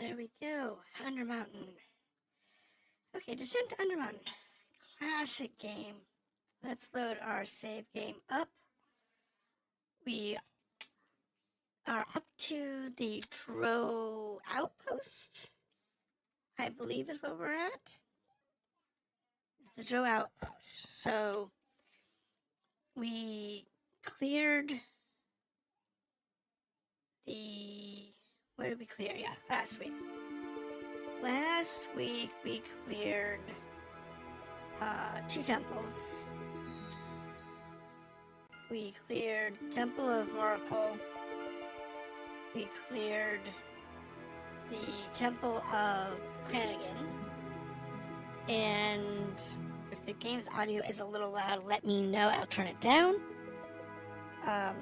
there we go. Undermountain. Okay, Descent to Undermountain. Classic game. Let's load our save game up. We are up to the Drow outpost, I believe is what we're at. It's the Drow outpost. So we cleared the... What did we clear? Yeah, last week. Last week we cleared 2 temples. We cleared the Temple of Miracle. We cleared the Temple of Flanagan. And if the game's audio is a little loud, let me know. I'll turn it down. I'm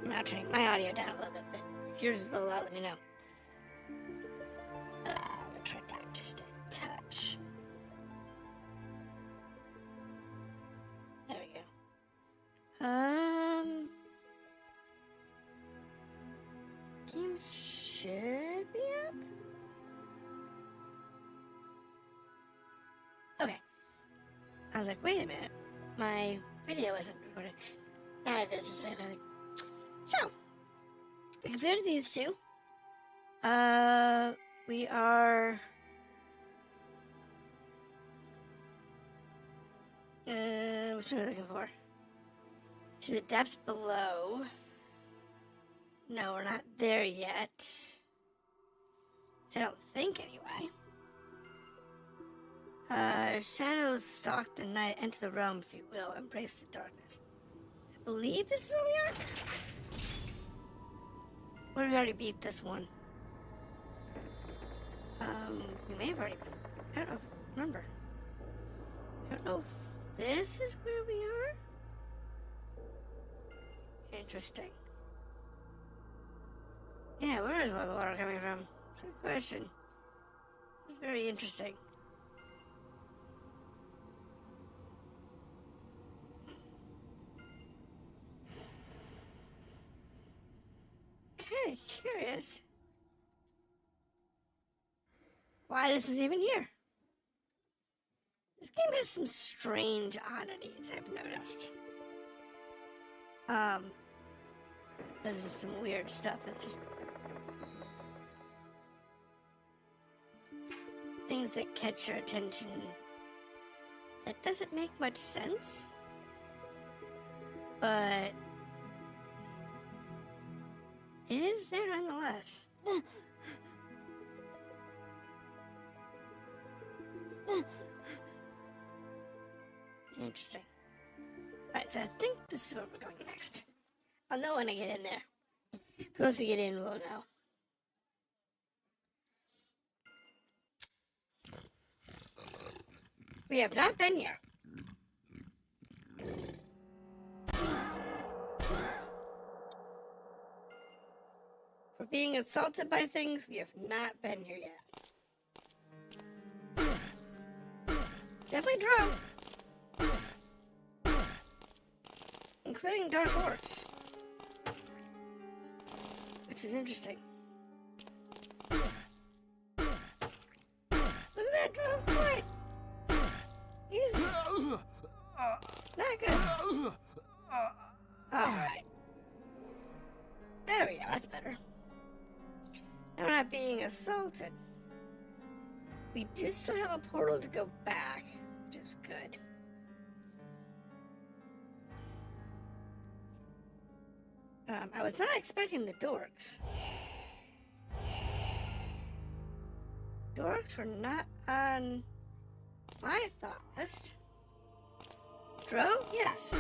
not turning my audio down a little bit, but if yours is a little loud, let me know. I'm gonna try it down just a touch. There we go. Games should be up. Okay. I was like, wait a minute. My video isn't recorded. Now it is. Just wait, so, we compared these two. We are... which one are we looking for? To the depths below. No, we're not there yet. I don't think, anyway. Shadows stalk the night, enter the realm, if you will, embrace the darkness. I believe this is where we are? Or did we already beat this one? We may have already beat. I don't know. Remember. I don't know if this is where we are. Interesting. Yeah, where is all the water coming from? That's a good question. This is very interesting. Kind of curious why this is even here. This game has some strange oddities, I've noticed. There's just some weird stuff that's just... things that catch your attention. That doesn't make much sense. But... it is there nonetheless. Interesting. Alright, so I think this is where we're going next. I'll know when I get in there. Once we get in, we'll know. We have not been here. For being assaulted by things, we have not been here yet. Definitely Drow. Including dark orcs. Which is interesting. Look at that Drow fight! He's not good. Alright. There we go, that's better. Now we're not being assaulted. We do still have a portal to go back, which is good. I was not expecting the dorks. Dorks were not on my thought list. Drow? Yes.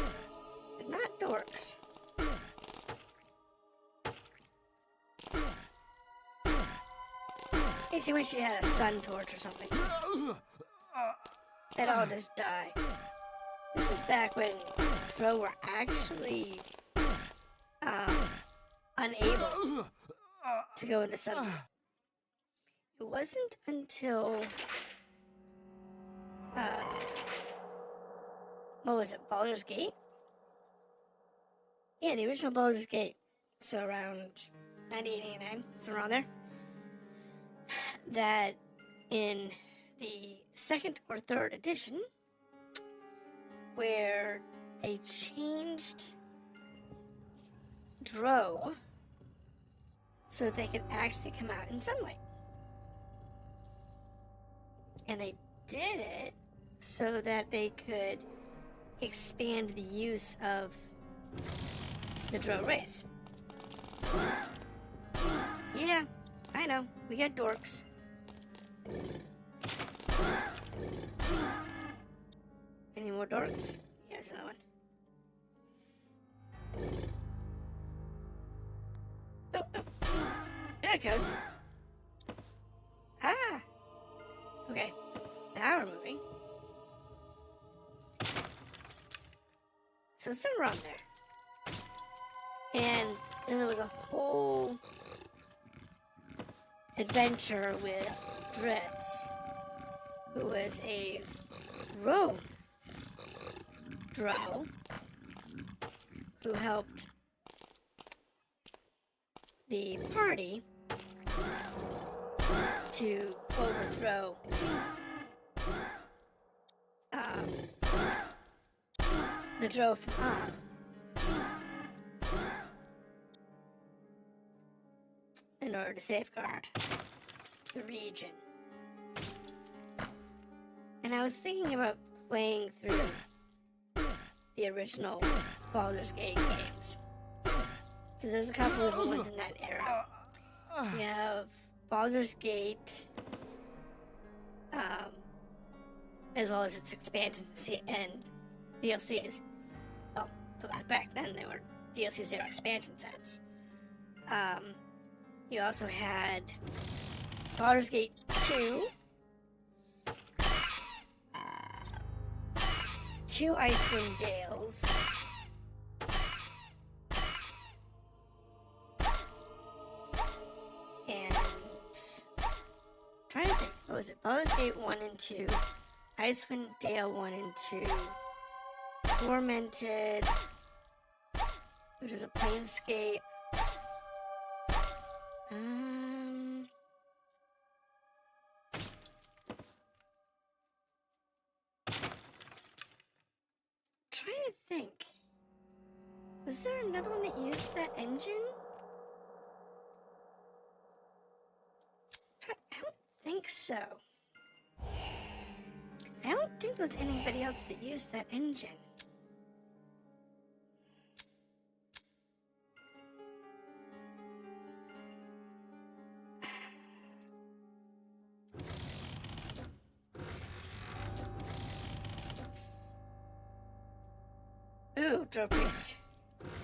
But not dorks. In case you wish you had a sun torch or something. They'd all just die. This is back when Drow were actually unable to go into sunlight. It wasn't until what was it, Baldur's Gate? Yeah, the original Baldur's Gate. So around 98, 89, so around there. that in the second or third edition, where they changed Drow so that they could actually come out in sunlight. And they did it so that they could expand the use of the Drow race. Yeah, I know, we got dorks. Any more dorks? Yes, that one. Oh, there it goes. Ah! Okay, now we're moving. So somewhere around there. And then there was a whole adventure with Dritz, who was a rogue Drow who helped the party to overthrow the Drow from in order to safeguard the region. And I was thinking about playing through the original Baldur's Gate games, because there's a couple of ones in that era. We have Baldur's Gate, as well as its expansions and DLCs. Well, back then they were DLCs, they were expansion sets. You also had Baldur's Gate 2, 2 Icewind Dales, and trying to think, what was it? Baldur's Gate 1 and 2, Icewind Dale 1 and 2, Tormented, which is a Planescape. Trying to think. Was there another one that used that engine? I don't think so. I don't think there was anybody else that used that engine. Ooh, Drow Priest.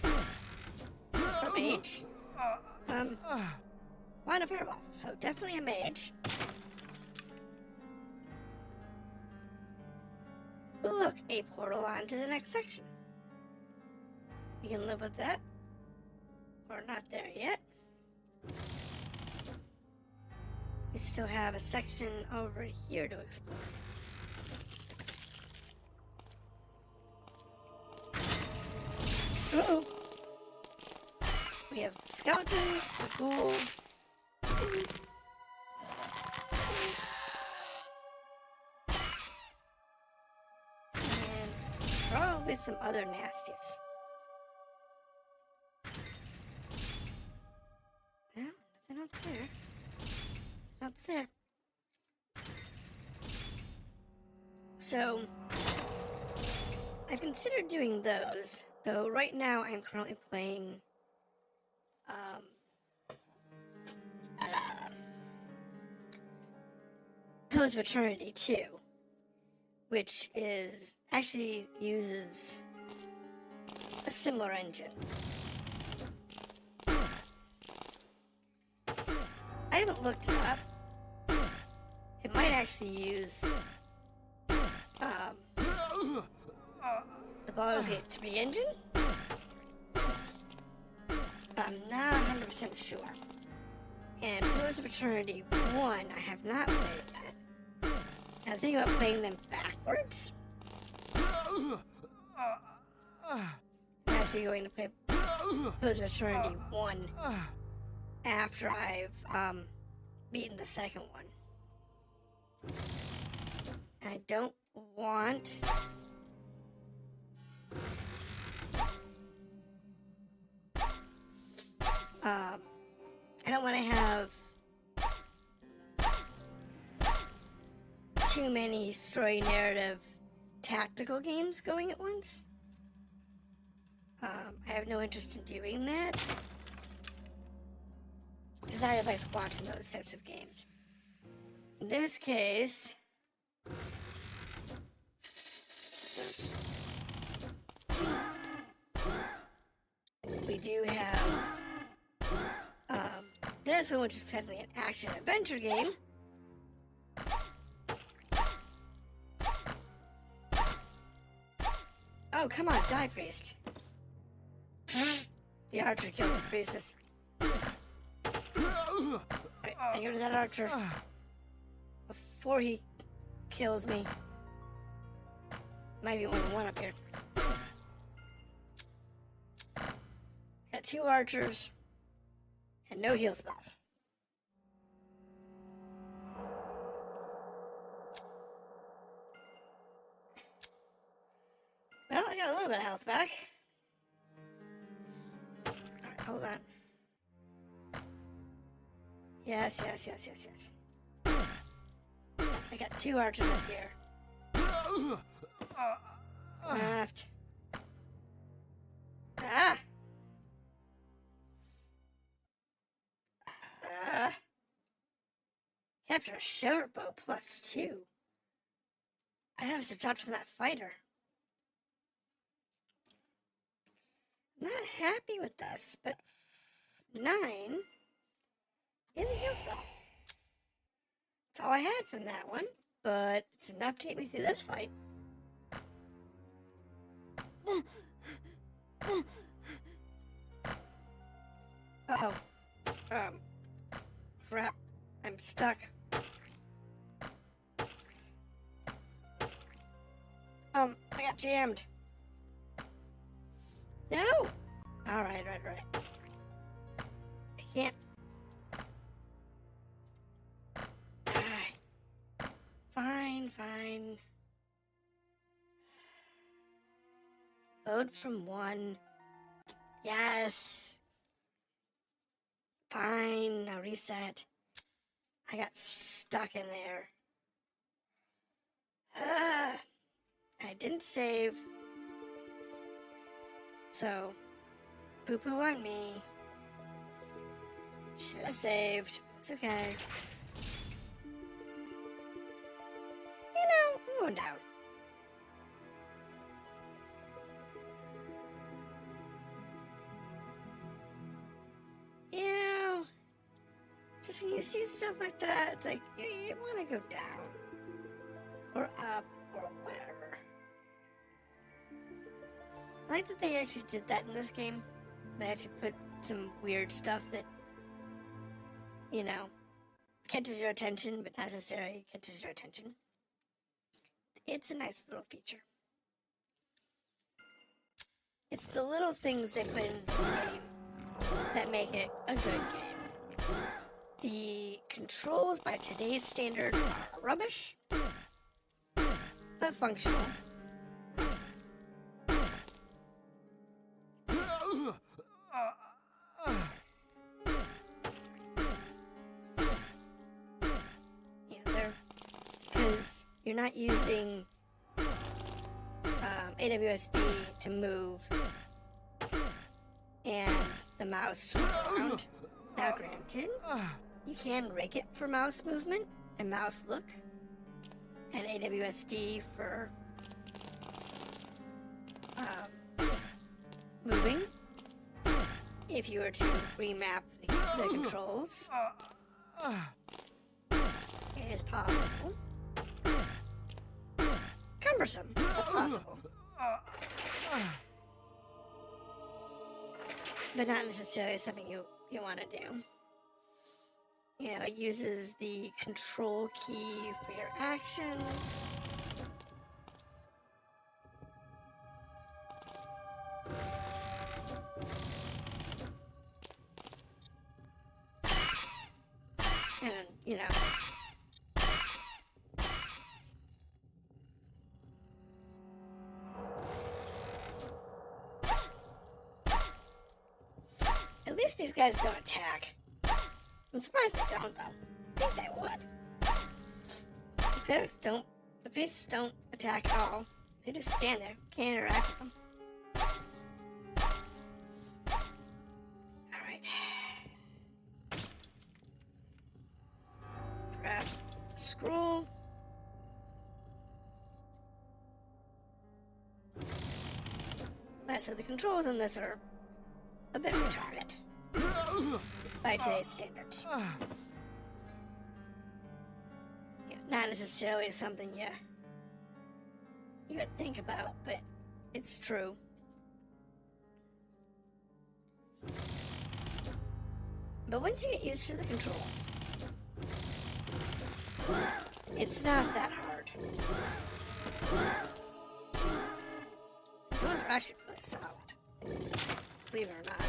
Or Mage. Wand of Fireballs, so definitely a Mage. Ooh, look, a portal on to the next section. We can live with that. We're not there yet. We still have a section over here to explore. Uh-oh. We have skeletons, a ghoul. And probably some other nasties. No, nothing else there. Nothing else there. So, I've considered doing those. Though right now I'm currently playing Pillars of Eternity 2, which is actually uses a similar engine. I haven't looked it up. It might actually use the Baldur's Gate 3 engine, but I'm not 100% sure. And Pillars of Eternity 1, I have not played yet. I'm thinking about playing them backwards. I'm actually going to play Pillars of Eternity 1 after I've beaten the second one. I don't want... I don't want to have too many story narrative tactical games going at once. I have no interest in doing that, because I like watching those types of games. In this case, we do have this one, which is technically an action-adventure game. Oh, come on, die, priest. The archer killed the priestess. I get rid of that archer before he kills me. Might be one up here. Got 2 archers and no heal spells. Well, I got a little bit of health back. Alright, hold on. Yes. I got 2 archers up here. Left. Ah! Capture a shoulder bow +2. I have to drop from that fighter. I'm not happy with this, but 9 is a heal spell. That's all I had from that one, but it's enough to get me through this fight. Uh-oh. Crap. I'm stuck. I got jammed. No! Alright. I can't. Fine. Load from 1. Yes. Fine, now reset. I got stuck in there. I didn't save. So, poo-poo on me. Should have saved. It's okay. You know, I'm going down. You know, just when you see stuff like that, it's like, you want to go down. Or up, or whatever. I like that they actually did that in this game. They actually put some weird stuff that, you know, catches your attention, but not necessarily catches your attention. It's a nice little feature. It's the little things they put in this game that make it a good game. The controls by today's standard are rubbish, but functional. Because you're not using AWSD to move and the mouse to move around. Now granted, you can rig it for mouse movement and mouse look, and AWSD for moving, if you were to remap the controls. It is possible. Cumbersome, but possible. But not necessarily something you want to do. You know, it uses the control key for your actions. And you know. At least these guys don't attack. I'm surprised they don't, though. I think they would. The clerics don't, the priests don't attack at all. They just stand there, can't interact with them. Alright. Grab the scroll. Like I said, the controls on this are a bit retarded by today's standards. Yeah, not necessarily something you would think about, but it's true. But once you get used to the controls, it's not that hard. The controls are actually really solid, believe it or not.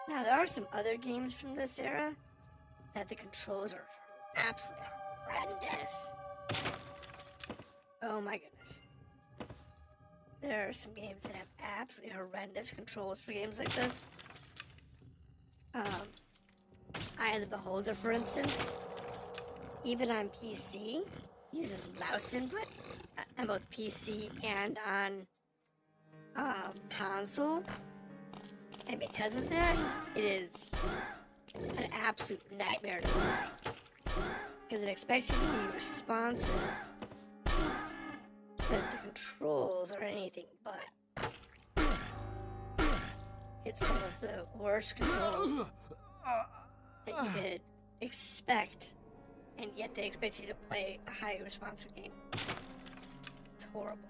Now, there are some other games from this era that the controls are absolutely horrendous. Oh my goodness. There are some games that have absolutely horrendous controls for games like this. Eye of the Beholder, for instance, even on PC, uses mouse input on both PC and on console. And because of that, it is an absolute nightmare to play. Because it expects you to be responsive, but the controls are anything but. It's some of the worst controls that you could expect, and yet they expect you to play a highly responsive game. It's horrible.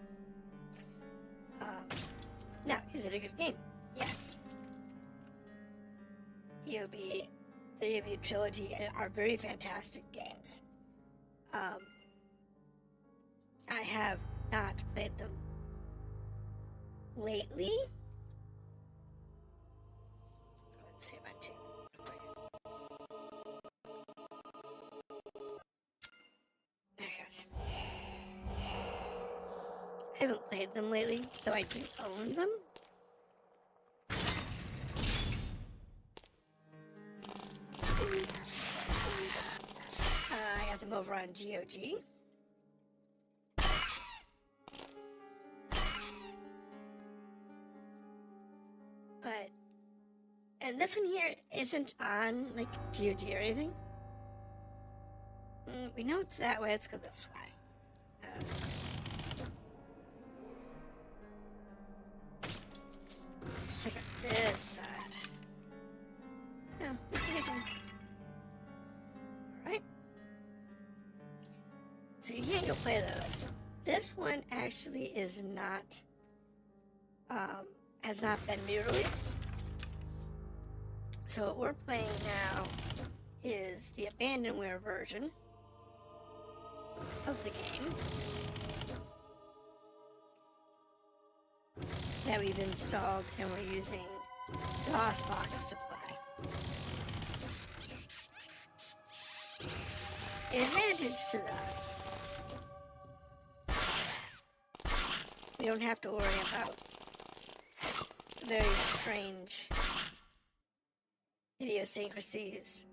Now, is it a good game? Yes. EOB, the EOB trilogy are very fantastic games. I have not played them lately. Let's go ahead and save on 2 real quick. There it goes. I haven't played them lately, though I do own them. I got them over on GOG. But, and this one here isn't on, like, GOG or anything. We know it's that way, let's go this way. Let's check out this side. Oh, kitchen. Alright. So you can't go play those. This one actually is not, has not been re-released. So what we're playing now is the Abandonware version of the game that we've installed, and we're using DOSBox to play. The advantage to this, we don't have to worry about very strange idiosyncrasies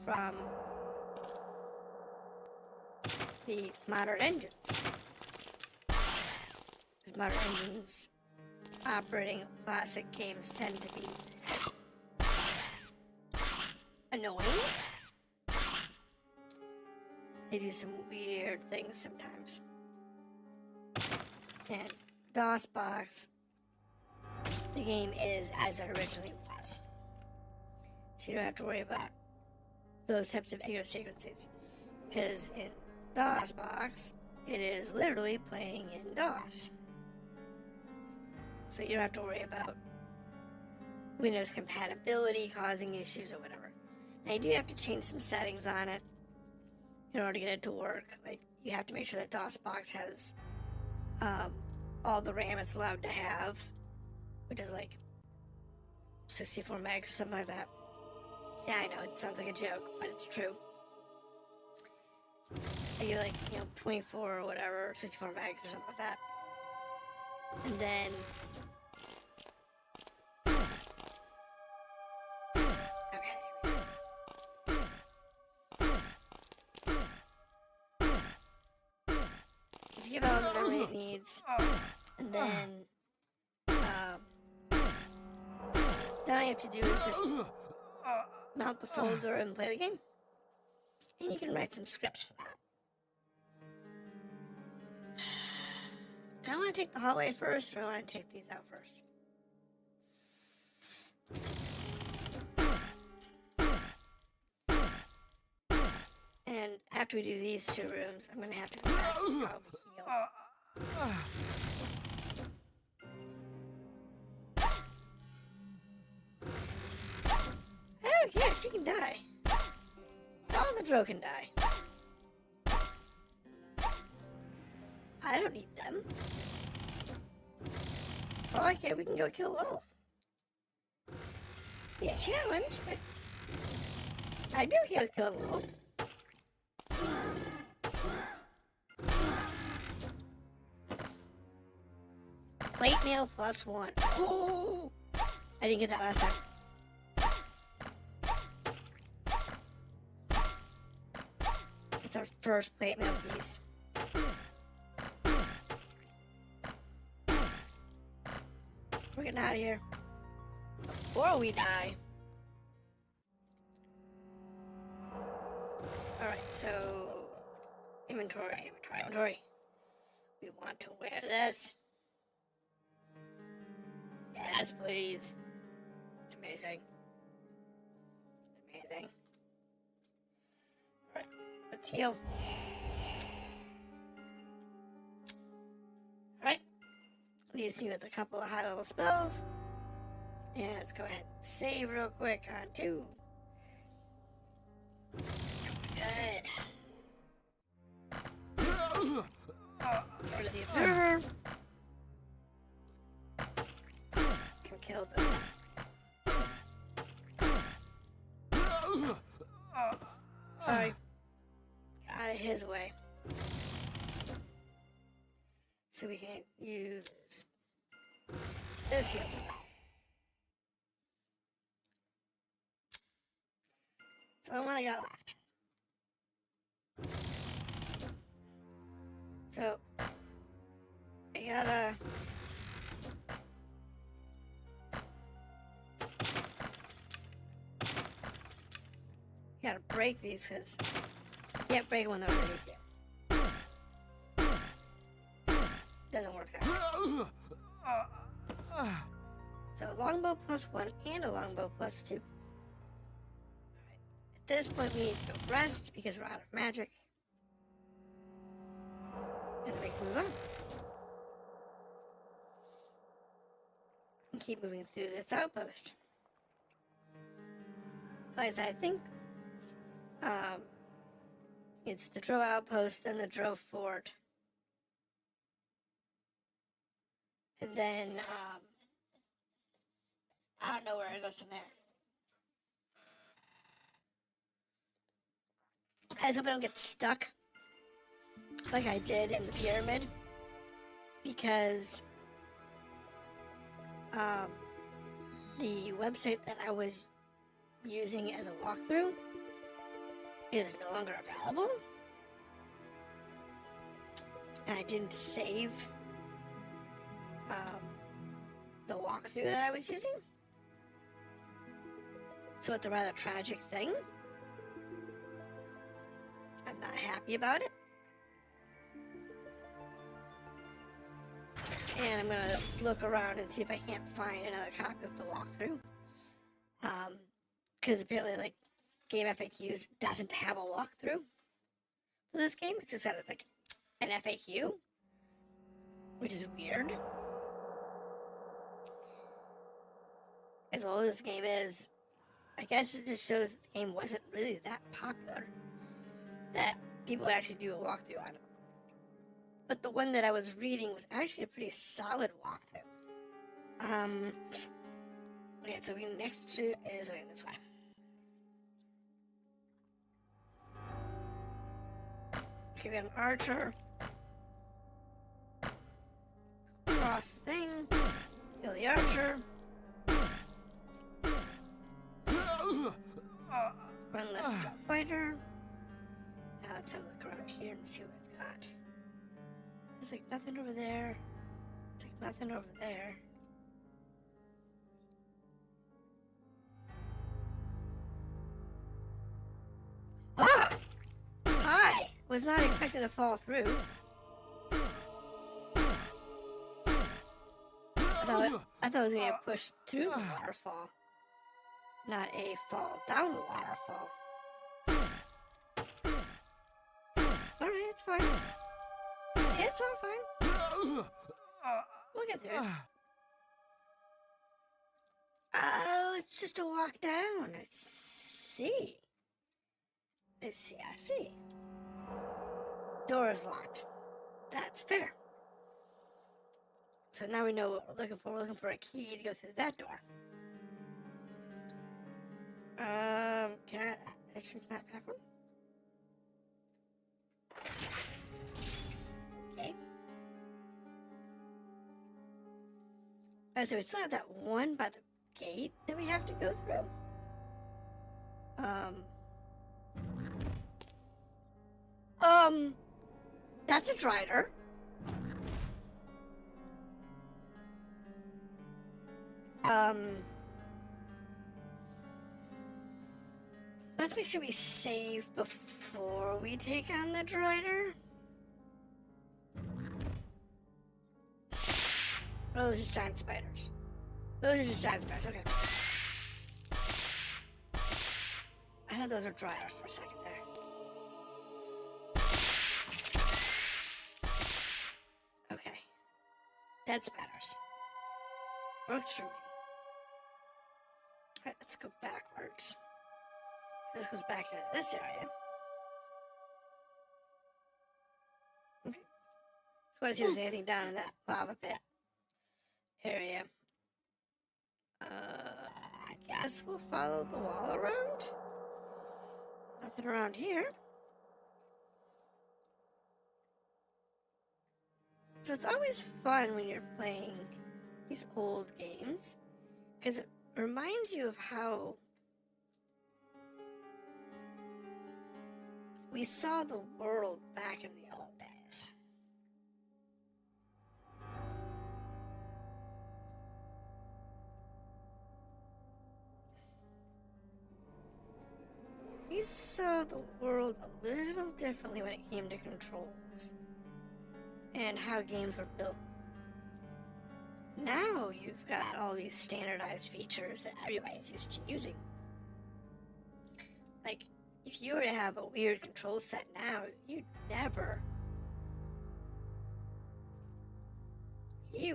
from the modern engines. Because modern engines operating classic games tend to be annoying. They do some weird things sometimes. And DOSBox, the game is as it originally was. So you don't have to worry about those types of idiosyncrasies. Because in DOSBox, it is literally playing in DOS. So you don't have to worry about Windows compatibility causing issues or whatever. Now you do have to change some settings on it in order to get it to work. Like, you have to make sure that DOSBox has all the RAM it's allowed to have, which is like 64 megs or something like that. Yeah, I know, it sounds like a joke, but it's true. You're like, 24 or whatever, 64 megs or something like that. And then... Just give it all the memory it needs, and then all you have to do is just mount the folder and play the game, and you can write some scripts for that. Do I want to take the hallway first, or do I want to take these out first? Let's take these. And after we do these 2 rooms, I'm going to have to go back and probably heal. I don't care, she can die. All the Drow can die. I don't need them. For all I care, we can go kill Lolth. Be a challenge, but I'd be okay with killing Lolth. Plate mail +1. Oh! I didn't get that last time. It's our first plate mail piece. We're getting out of here before we die. Alright, so inventory. We want to wear this. Yes, please. It's amazing. It's amazing. Alright, let's heal. Alright. Leaves you with a couple of high-level spells. And let's go ahead and save real quick on 2. Good. Go to the observer. Can kill them. Sorry. Get out of his way. So we can use this heal spell. That's all I got left. So, I gotta break these because you can't break when they're underneath you. Doesn't work that way. So longbow +1 and a longbow +2. Alright. At this point we need to go rest because we're out of magic. And we can move on. And keep moving through this outpost. Like I said, I think it's the Drow outpost, then the Drow fort. And then, I don't know where it goes from there. I just hope I don't get stuck like I did in the pyramid, because the website that I was using as a walkthrough is no longer available, and I didn't save the walkthrough that I was using, so it's a rather tragic thing. I'm not happy about it. And I'm gonna look around and see if I can't find another copy of the walkthrough. Because apparently, like, Game FAQs doesn't have a walkthrough for this game. It's just got, like, an FAQ, which is weird. As old as this game is, I guess it just shows that the game wasn't really that popular, that people would actually do a walkthrough on it. But the one that I was reading was actually a pretty solid walkthrough. Okay, so next to is going this way. Okay, we got an archer. Cross the thing. Kill the archer. One less Drow fighter. Now let's have a look around here and see what we've got. There's like nothing over there. There's like nothing over there. Ah! Hi! Was not expecting to fall through. I thought it was going to push through the waterfall, not a fall down the waterfall. Alright, it's fine. It's all fine. We'll get through it. Oh, it's just a walk down. I see. I see. Door is locked. That's fair. So now we know what we're looking for. We're looking for a key to go through that door. Can I actually not have one? Okay. So we still have that one by the gate that we have to go through. That's a Drider. Let's make sure we save before we take on the Drider. Oh, those are just giant spiders. Those are just giant spiders, okay. I thought those were Driders for a second there. Okay. Dead spiders. Works for me. Alright, let's go backwards. This goes back into this area. Okay. Just want to see if there's anything down in that lava pit area. I guess we'll follow the wall around. Nothing around here. So it's always fun when you're playing these old games, because it reminds you of how we saw the world back in the old days. We saw the world a little differently when it came to controls and how games were built. Now you've got all these standardized features that everybody's used to using. Like, if you were to have a weird control set now, you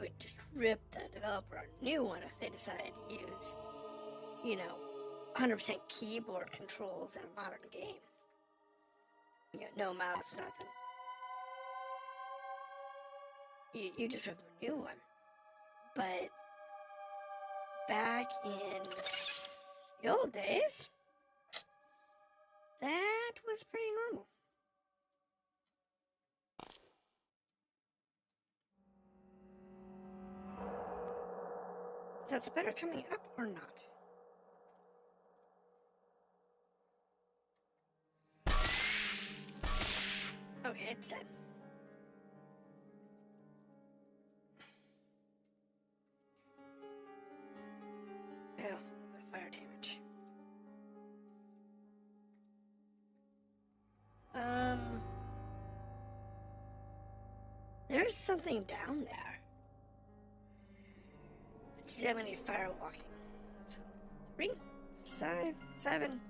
would just rip the developer a new one if they decided to use, 100% keyboard controls in a modern game. No mouse, nothing. You just rip a new one. But back in the old days, that was pretty normal. That's better coming up or not? Okay, it's dead. Oh, a little bit of fire damage. There's something down there. But I'm gonna need fire walking. So 3, 5, 7,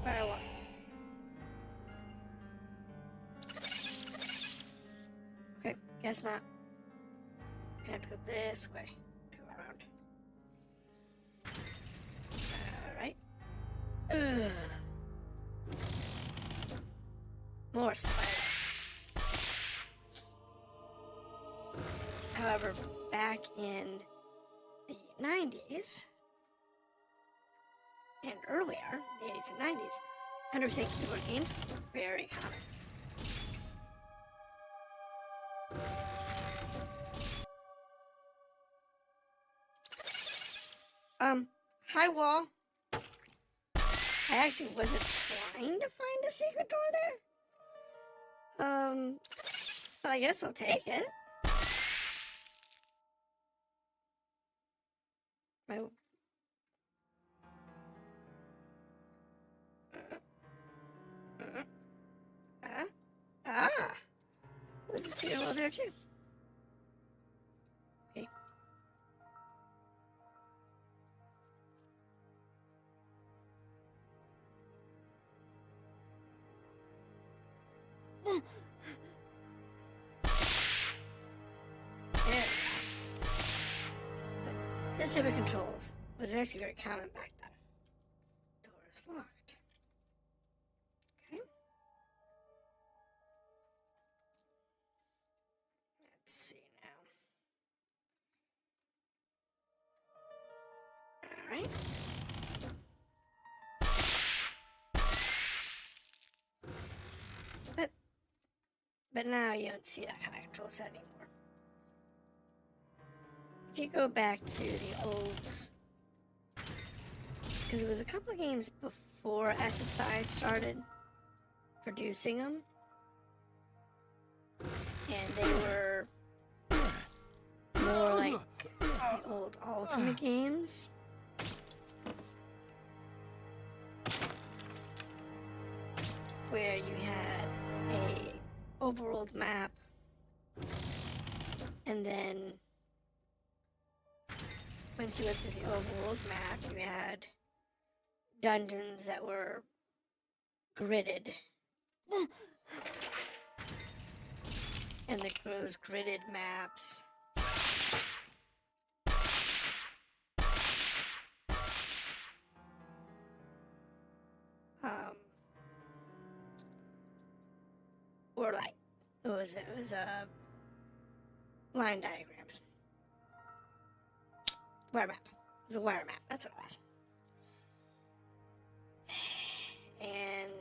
fire walking. Okay, guess not. I have to go this way to go around. Alright. More spiders. However, back in the 90s and earlier, the 80s and 90s, 100% keyboard games were very common. Hi wall. I actually wasn't trying to find a secret door there. But I guess I'll take it. My... There's a secret door there too. Okay. There. This type of controls was actually very common back then. Door is locked. Okay. Let's see now. Alright. But now you don't see that kind of control set anymore. If you go back to the old, because it was a couple of games before SSI started producing them, and they were more like the old Ultimate games. Where you had a overworld map, and then once you went to the overworld map, you had dungeons that were gridded. And those gridded maps were like, it was line diagrams. Wire map. It was a wire map, that's what it was. And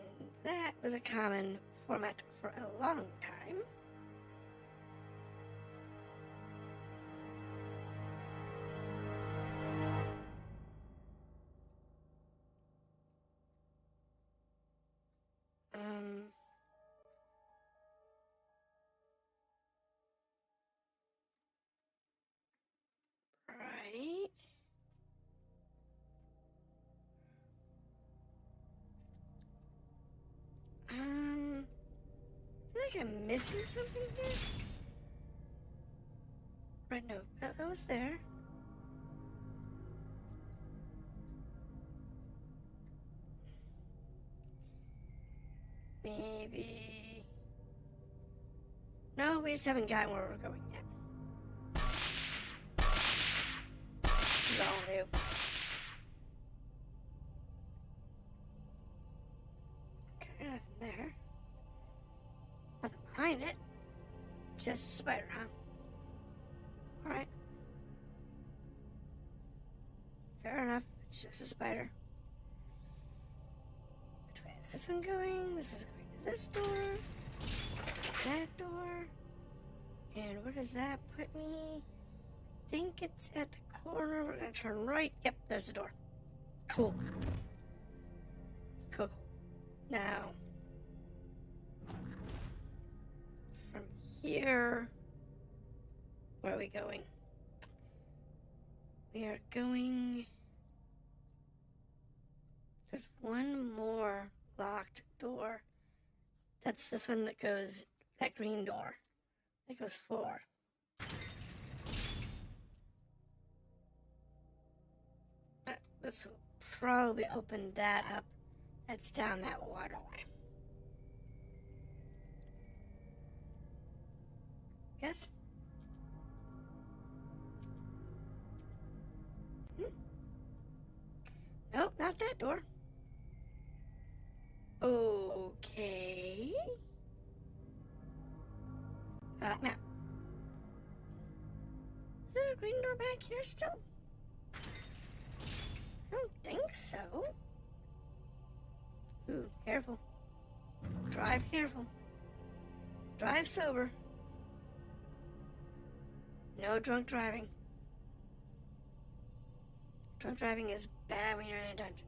that was a common format for a long time. Right. I feel like I'm missing something here. Right, no, that was there. Maybe... No, we just haven't gotten where we're going yet. This is all new. Okay, nothing there. Nothing behind it. Just a spider, huh? Alright. Fair enough. It's just a spider. Which way is this one going? This is going to this door. That door. And where does that put me? I think it's at the corner. We're gonna turn right. Yep, there's the door. Cool. Cool. Now, from here, where are we going? We are going... There's one more locked door. That's this one that goes... That green door. That goes forward. This will probably open that up. That's down that waterway. Yes? Nope, not that door. Okay. Now. Is there a green door back here still? I don't think so. Ooh, careful. Drive careful. Drive sober. No drunk driving. Drunk driving is bad when you're in a dungeon.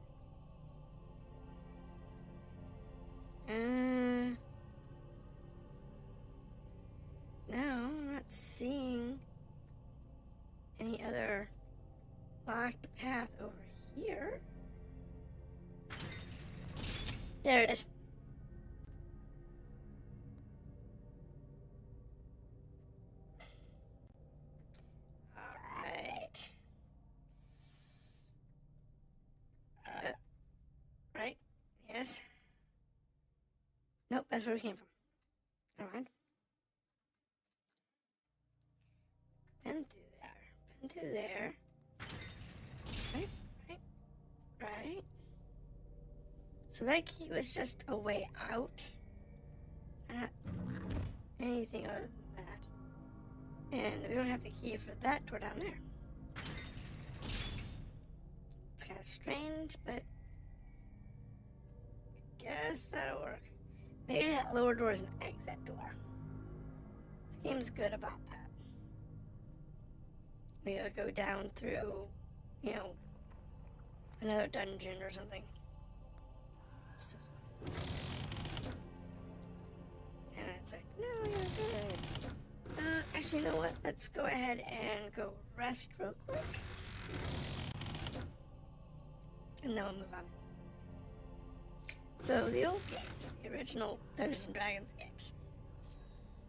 No, I'm not seeing any other locked path over here. There it is. Alright. Right? Yes. Nope, that's where we came from. Never mind. Been through there. Been through there. Right. So that key was just a way out. Not anything other than that. And we don't have the key for that door down there. It's kind of strange, but I guess that'll work. Maybe that lower door is an exit door. This game's good about that. We gotta go down through, another dungeon or something. Just this one. And it's like, no, you're good. Actually, you know what? Let's go ahead and go rest real quick. And then we'll move on. So, the old games, the original Dungeons & Dragons games,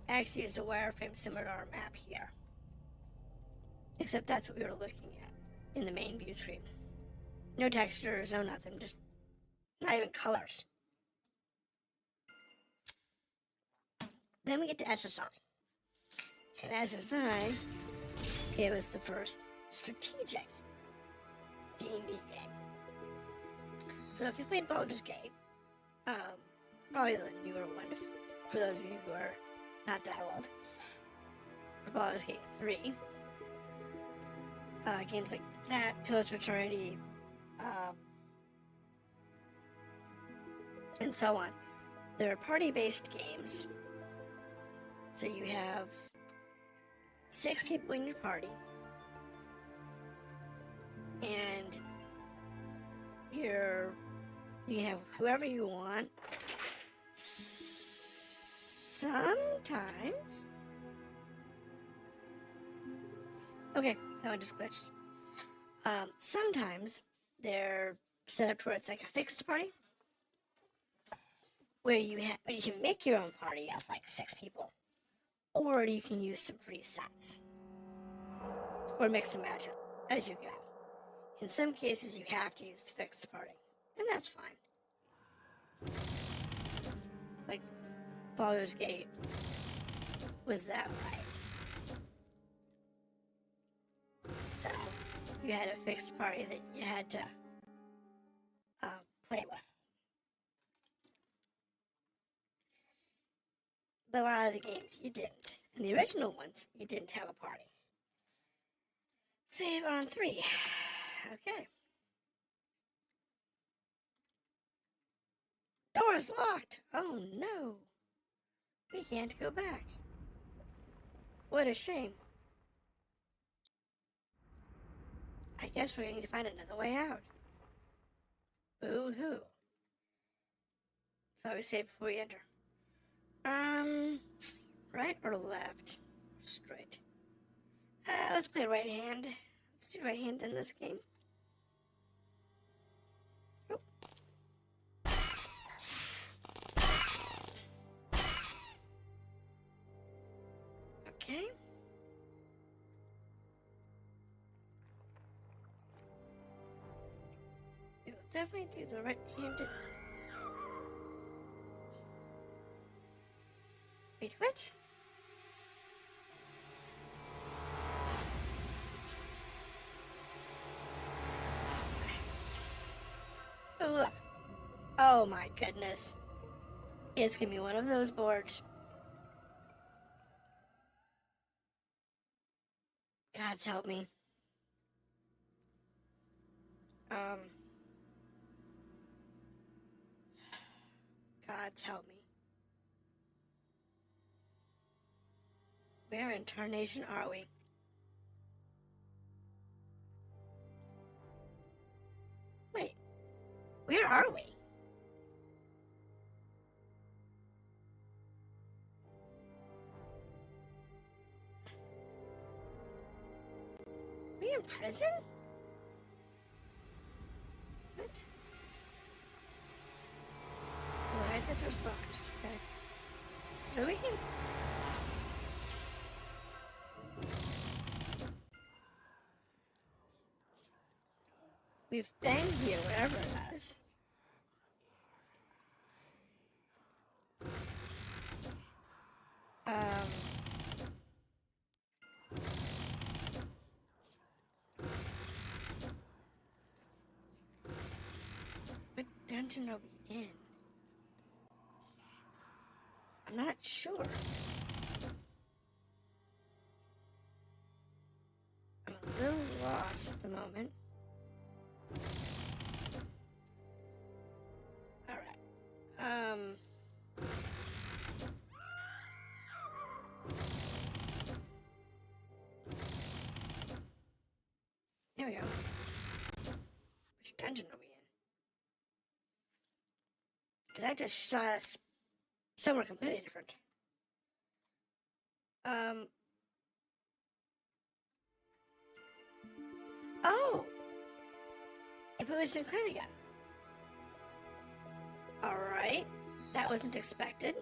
actually used a wireframe similar to our map here. Except that's what we were looking at in the main view screen. No textures, no nothing, just not even colors. Then we get to SSI. And SSI, it was the first strategic D&D game. So if you played Baldur's Gate, probably the newer one, for those of you who are not that old, for Baldur's Gate 3, games like that, Pillars of Eternity, and so on. They're party-based games. So you have 6 people in your party, and you have whoever you want. Sometimes. Okay, that one just glitched. Sometimes they're set up to where it's like a fixed party, where you can make your own party of like 6 people, or you can use some presets, or mix and match it as you go. In some cases, you have to use the fixed party, and that's fine. Like Baldur's Gate was that way. So you had a fixed party that you had to play with. But a lot of the games you didn't. In the original ones, you didn't have a party. Save on 3. Okay. Door's locked. Oh no. We can't go back. What a shame. I guess we need to find another way out. Boo-hoo. So we save before we enter. Right or left? Straight. Let's play right hand. Let's do right hand in this game. Oh. Okay. We will definitely do the right-handed. Wait, what? Oh, look. Oh my goodness. It's gonna be one of those boards. God's help me. God's help me. Where in tarnation are we? Where are we? We in prison? What? Alright, the door's locked. Okay. Let's do it again. We've been here, wherever it is. What dungeon are we in? I'm not sure. I'm a little lost at the moment. Alright. There we go. Which dungeon are we in? Because that just shot us somewhere completely different. Oh! It put us in clan again. Alright. That wasn't expected.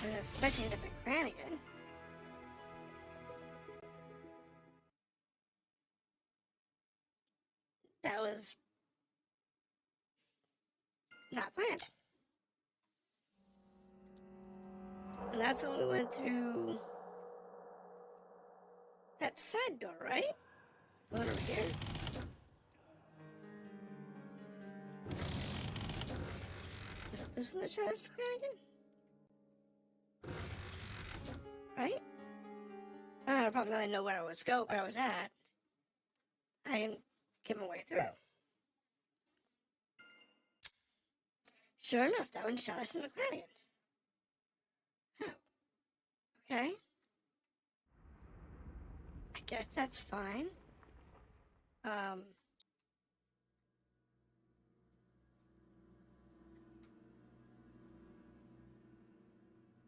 I was expecting it to be clan again. That was not planned. And that's when we went through that side door, right? Over here. Isn't the Shadows clan again? Right? I probably didn't know where I was at. I didn't get my way through. Sure enough, that one shot us in the clan again. Oh. Okay. I guess that's fine. I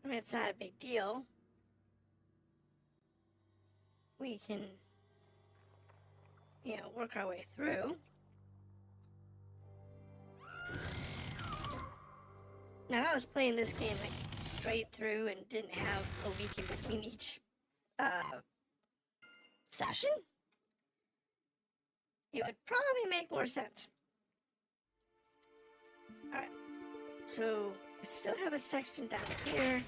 mean, it's not a big deal. We can, work our way through. Now, I was playing this game like straight through and didn't have a week in between each session. It would probably make more sense. Alright, so we still have a section down here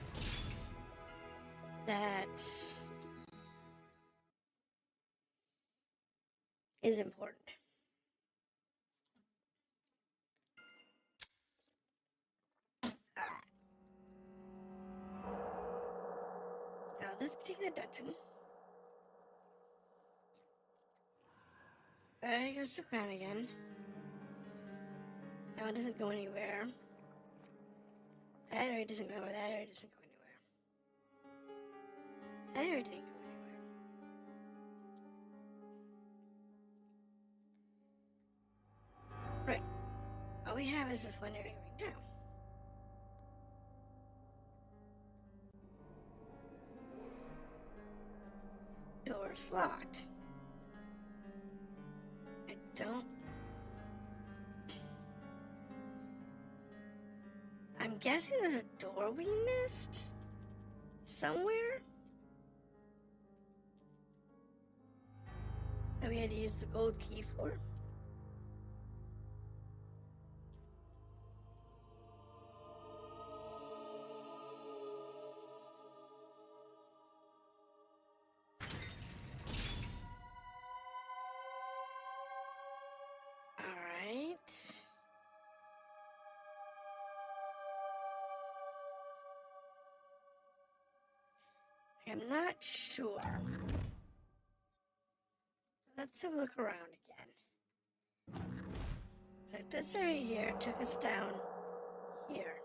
that is important. Alright. Now, this particular dungeon, there he goes to clan again. That one doesn't go anywhere. That area doesn't go anywhere. That area doesn't go anywhere. That area didn't go anywhere. Right. All we have is this one area going down. Door's locked. I don't... I'm guessing there's a door we missed somewhere that we had to use the gold key for. Alright. I'm not sure. Let's have a look around again. So this area here took us down here.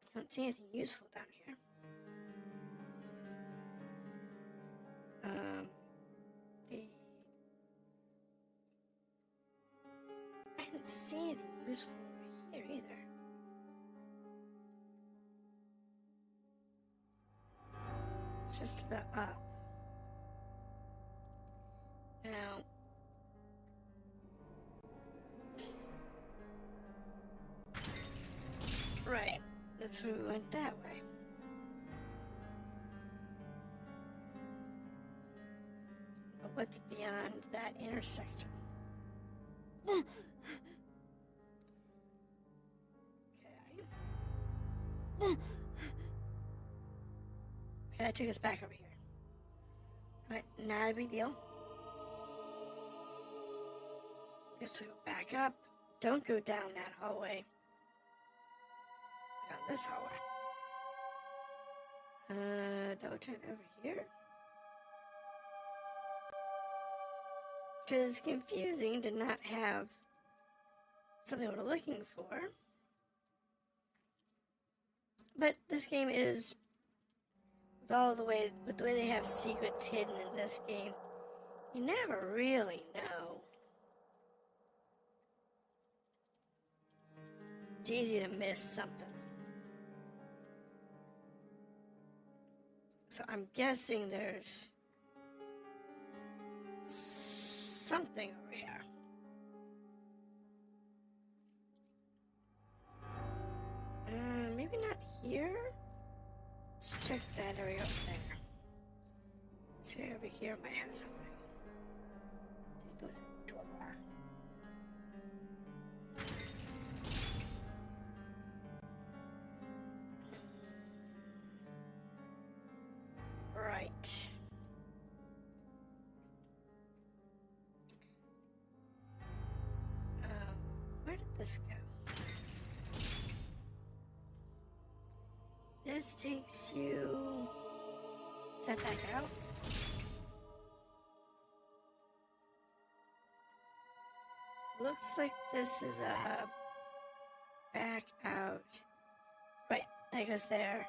I don't see anything useful down here. useful over here either. It's just to the up. Now, right, that's where we went that way. But what's beyond that intersection? Okay. Okay, that took us back over here. Alright, not a big deal. Guess we'll go back up. Don't go down that hallway. Down this hallway. Double check over here. Because it's confusing to not have something we're looking for. But this game is, with the way they have secrets hidden in this game, you never really know. It's easy to miss something. So I'm guessing there's something over here. Maybe not here. Let's check that area over there. This area over here might have something. I think there was a door. Right. Where did this go? This takes you... Is that back out? Looks like this is a back out. Right, that goes there.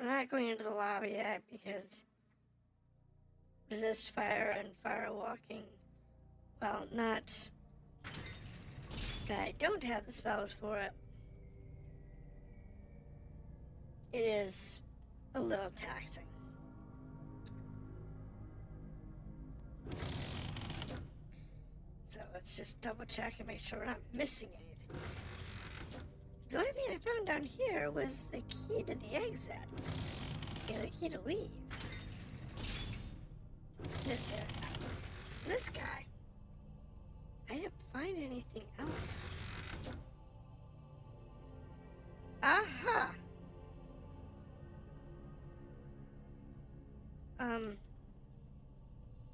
I'm not going into the lobby yet because resist fire and fire walking, well, not that I don't have the spells for it. It is a little taxing. So let's just double check and make sure we're not missing anything. The only thing I found down here was the key to the exit. Yeah, the key to leave. This area. This guy. I didn't find anything else. Aha!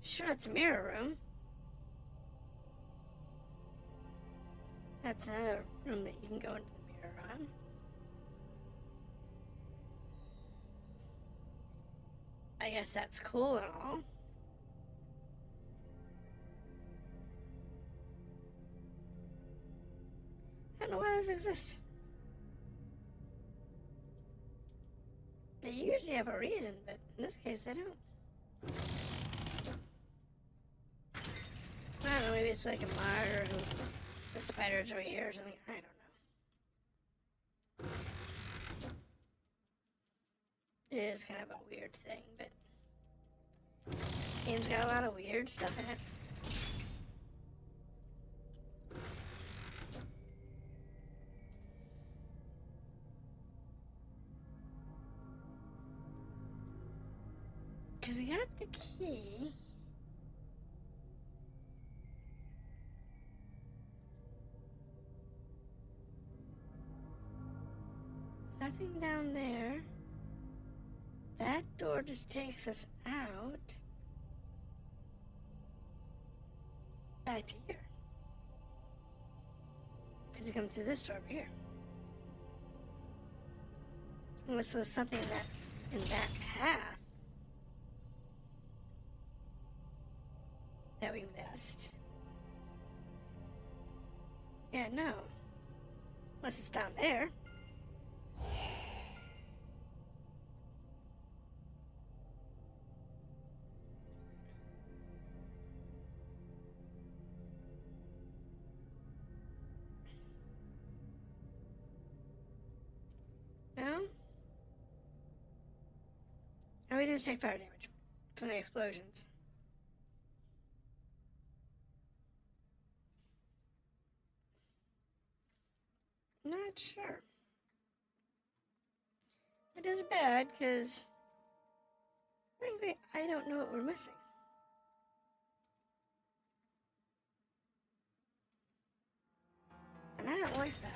Sure, it's a mirror room. That's another room that you can go into the mirror on. I guess that's cool and all. I don't know why those exist. They usually have a reason, but in this case, they don't. I don't know, maybe it's like a martyr who the spiders over here or something. I don't know. It is kind of a weird thing, but this game's got a lot of weird stuff in it. Because we got the key. Nothing down there. That door just takes us out. Back to here. Because you come through this door over here. Unless there was something in that path that we missed. Yeah, no. Unless it's down there. enemies take fire damage from the explosions. Not sure. It is bad because, frankly, I don't know what we're missing. And I don't like that.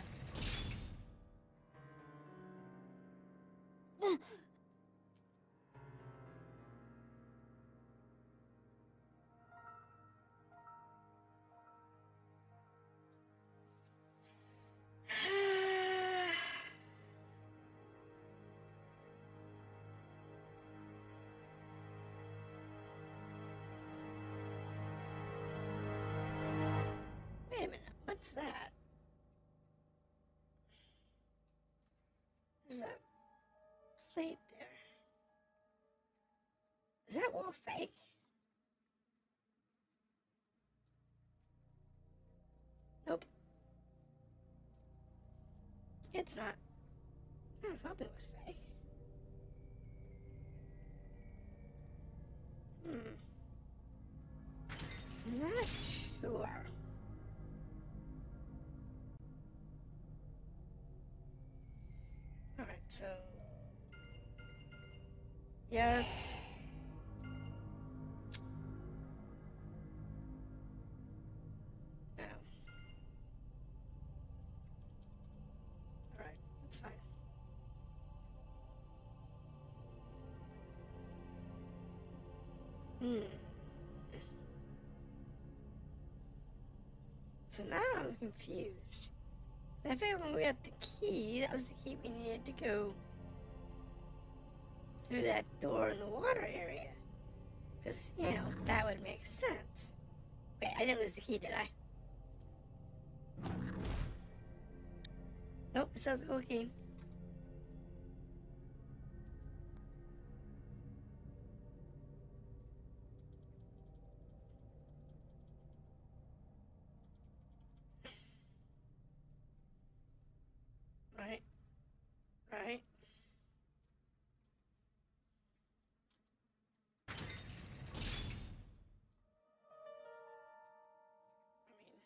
Wait a minute, what's that? There's a plate there. Is that wall fake? Nope. It's not. I was hoping it was fake. Not sure. Alright, so... Yes. No. Alright, that's fine. So now I'm confused. I figured when we got the key, that was the key we needed to go through that door in the water area. Because, you know, that would make sense. Wait, I didn't lose the key, did I? Nope, it's not the gold key. Right. Right. I mean,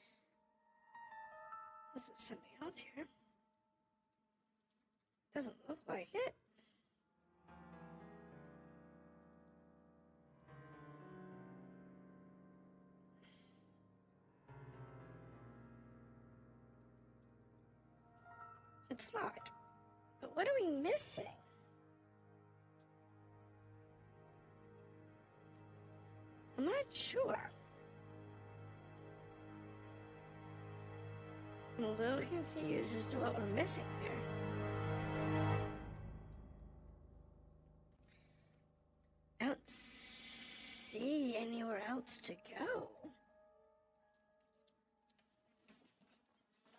this is something else here. Doesn't look like it. It's locked. But what are we missing? I'm not sure. I'm a little confused as to what we're missing here. I don't see anywhere else to go.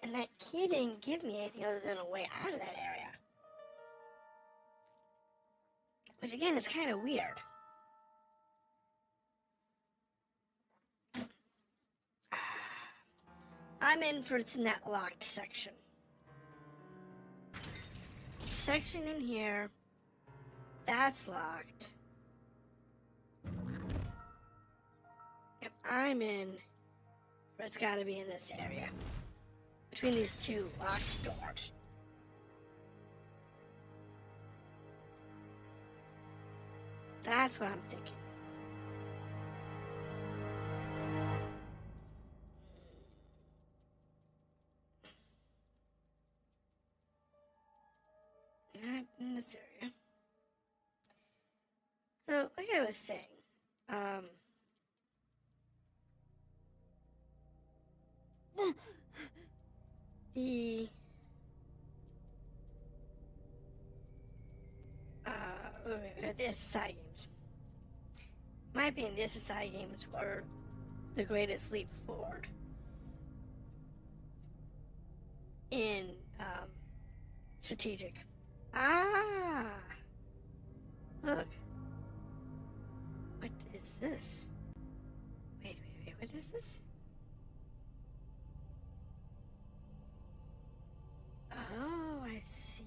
And that key didn't give me anything other than a way out of that area. Which again is kind of weird. I'm in for it's in that locked section. Section in here. That's locked. And I'm in where it's gotta be in this area. Between these two locked doors. That's what I'm thinking. Not in this area. So, like I was saying, the SSI games. In my opinion, the SSI games were the greatest leap forward in strategic. Look. What is this? Wait, what is this? Oh, I see.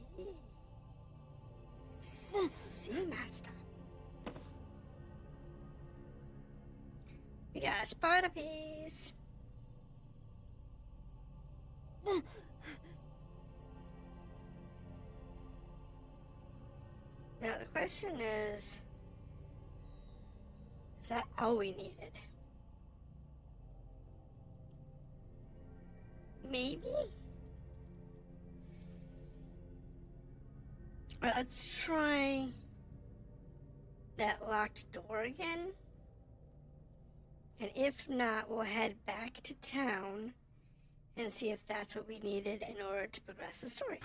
Sea master. spider piece. Now the question is that all we needed? Maybe? Alright, let's try that locked door again. And if not, we'll head back to town and see if that's what we needed in order to progress the story.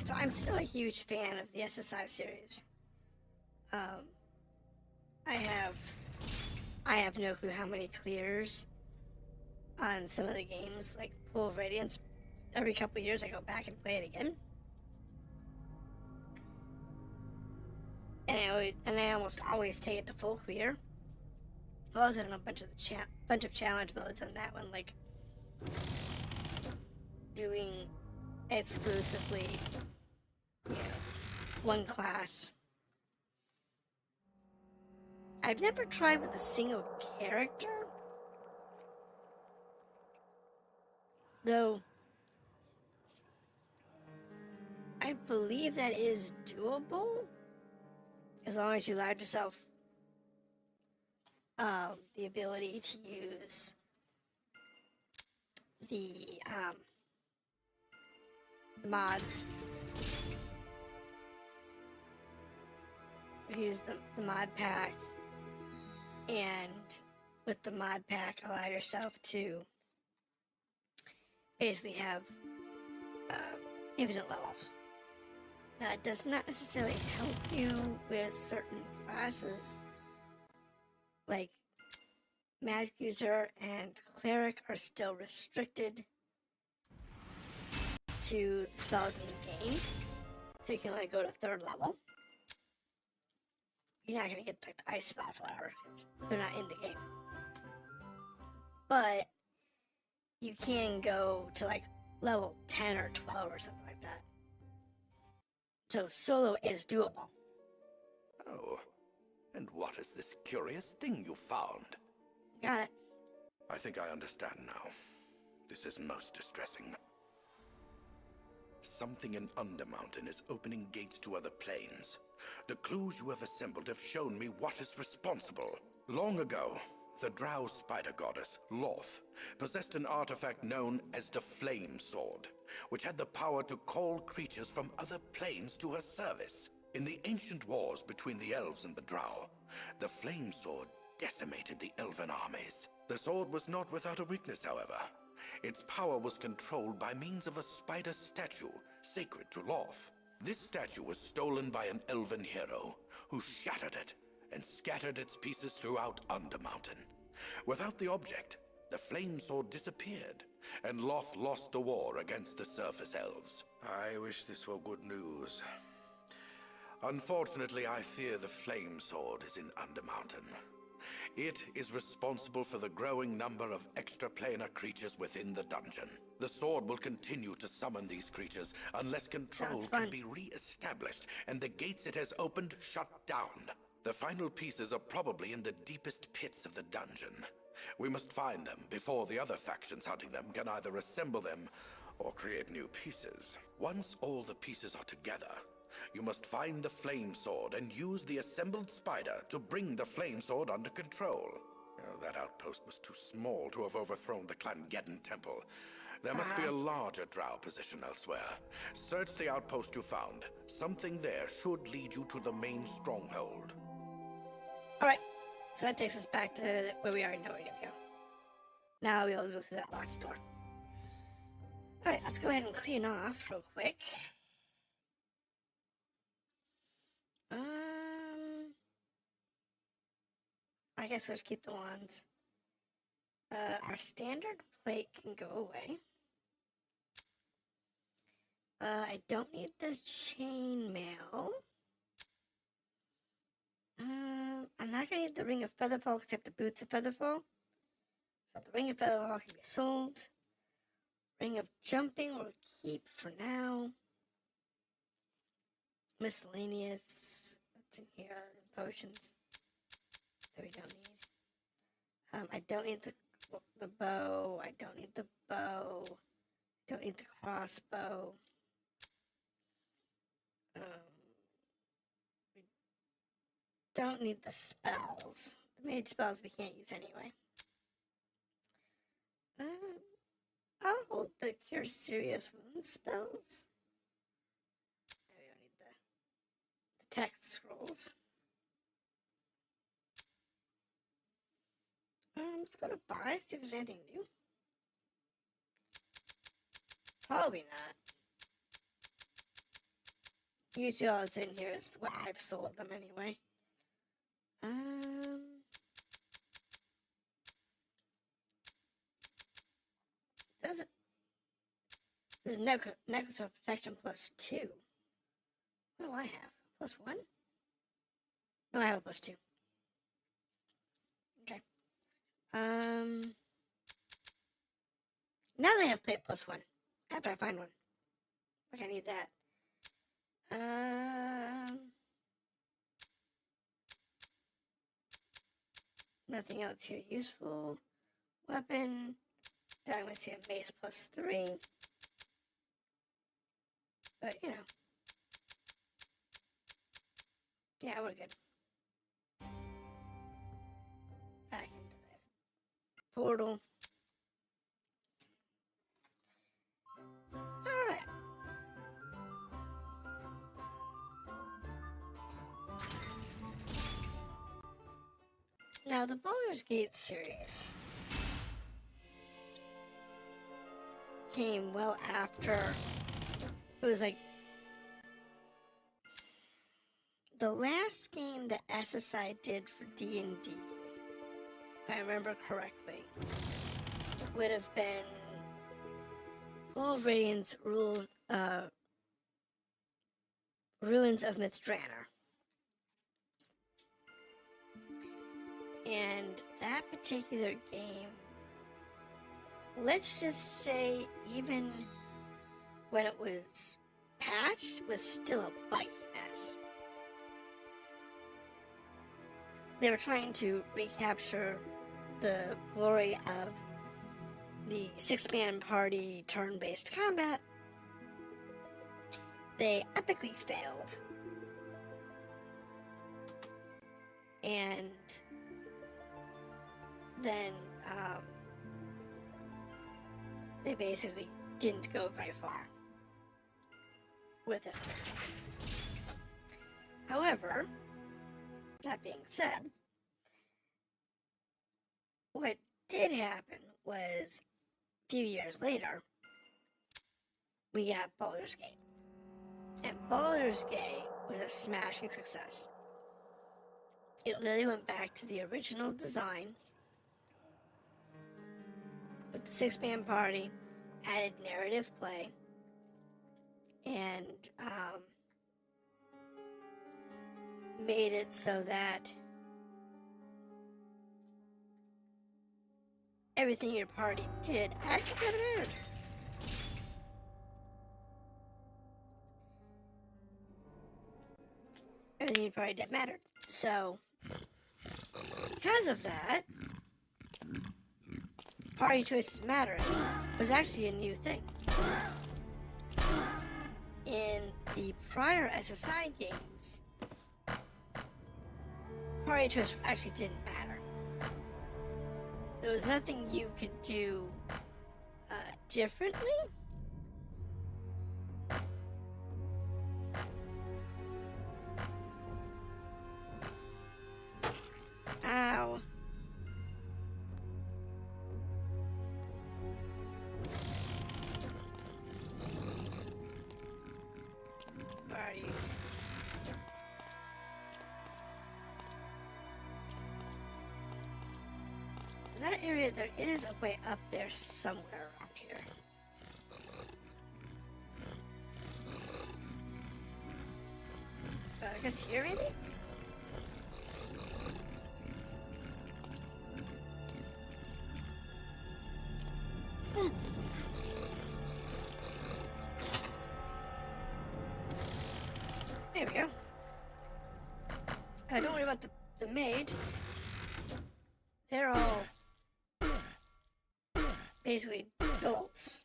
So I'm still a huge fan of the SSI series. I have no clue how many clears on some of the games, like Pool of Radiance. Every couple of years I go back and play it again. And I almost always take it to full clear. I also done a bunch of challenge modes on that one, like doing exclusively, one class. I've never tried with a single character, though I believe that is doable, as long as you allow yourself the ability to use the mods. Use the mod pack, and with the mod pack allow yourself to basically have infinite levels. Now it does not necessarily help you with certain classes, like magic user and cleric are still restricted to the spells in the game, so you can only go to 3rd level. You're not going to get like the ice spells or whatever, because they're not in the game. But you can go to like level 10 or 12 or something like that. So solo is doable. Oh, and what is this curious thing you found? Got it. I think I understand now. This is most distressing. Something in Undermountain is opening gates to other planes. The clues you have assembled have shown me what is responsible. Long ago, the Drow spider goddess, Lolth, possessed an artifact known as the Flame Sword, which had the power to call creatures from other planes to her service. In the ancient wars between the elves and the Drow, the Flame Sword decimated the elven armies. The sword was not without a weakness, however. Its power was controlled by means of a spider statue sacred to Lolth. This statue was stolen by an elven hero, who shattered it and scattered its pieces throughout Undermountain. Without the object, the flame sword disappeared, and Lolth lost the war against the surface elves. I wish this were good news. Unfortunately, I fear the flame sword is in Undermountain. It is responsible for the growing number of extraplanar creatures within the dungeon. The sword will continue to summon these creatures unless control can be re-established and the gates it has opened shut down. The final pieces are probably in the deepest pits of the dungeon. We must find them before the other factions hunting them can either assemble them or create new pieces. Once all the pieces are together, you must find the flame sword and use the assembled spider to bring the flame sword under control. Oh, that outpost was too small to have overthrown the Clan Geddon temple. There must be a larger Drow position elsewhere. Search the outpost you found. Something there should lead you to the main stronghold. Alright, so that takes us back to where we already know we're gonna go. Now we'll go through that locked door. Alright, let's go ahead and clean off real quick. I guess we'll just keep the wands. Our standard plate can go away. I don't need the chainmail. I'm not gonna need the ring of featherfall except the boots of featherfall. So the ring of featherfall can be sold. Ring of jumping we'll keep for now. Miscellaneous. What's in here? potions that we don't need. I don't need the bow. I don't need the bow. I don't need the crossbow. We don't need the spells. The mage spells we can't use anyway. Oh, the cure serious wounds spells. We don't need the text scrolls. Let's go to buy, see if there's anything new. Probably not. Usually all that's in here is what I've sold them anyway. Does it? There's necklace of protection +2. What do I have? +1? No, I have a +2. Okay. Now they have plate +1. After I find one. Like I need that. Nothing else here useful. Weapon. I'm going to see a mace +3. But, you know. Yeah, we're good. Back into the portal. Alright. Now, the Baldur's Gate series came well after. It was like the last game that SSI did for D&D, if I remember correctly, would have been Full of Radiance Rules, Ruins of Mithranor. And that particular game, let's just say, even when it was patched, was still a biting mess. They were trying to recapture the glory of the 6-man party turn-based combat. They epically failed. And then they basically didn't go very far with it. However, that being said, what did happen was a few years later, we got Baldur's Gate. And Baldur's Gate was a smashing success. It literally went back to the original design with the 6-man party, added narrative play, and made it so that everything your party did actually kind of mattered. Everything your party did mattered. So, because of that, party choices mattering was actually a new thing. In the prior SSI games, party choice actually didn't matter. There was nothing you could do differently. Ow. Where are you? In that area, there is a way up there somewhere around here. I guess here, maybe? There we go. Don't worry about raid, they're all basically adults.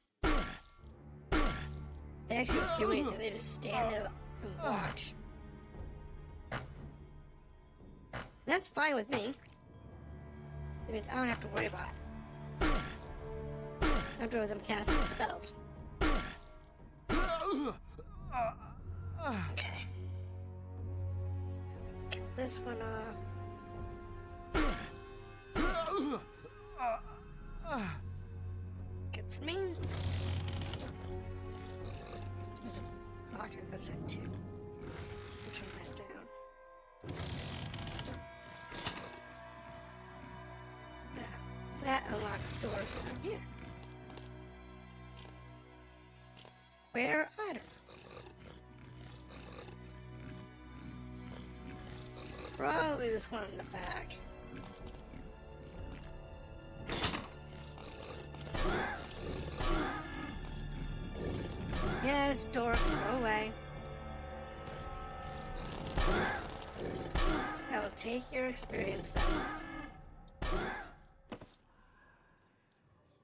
They actually don't do anything, they just stand there and watch. That's fine with me. It means I don't have to worry about it. I don't have to worry with them casting spells. Okay. Kill this one off. Good for me. There's a blocker on this side too. Turn that down. That unlocks doors down here. Where? I don't know. Probably this one in the back. Yes, dorks, go away. I will take your experience then.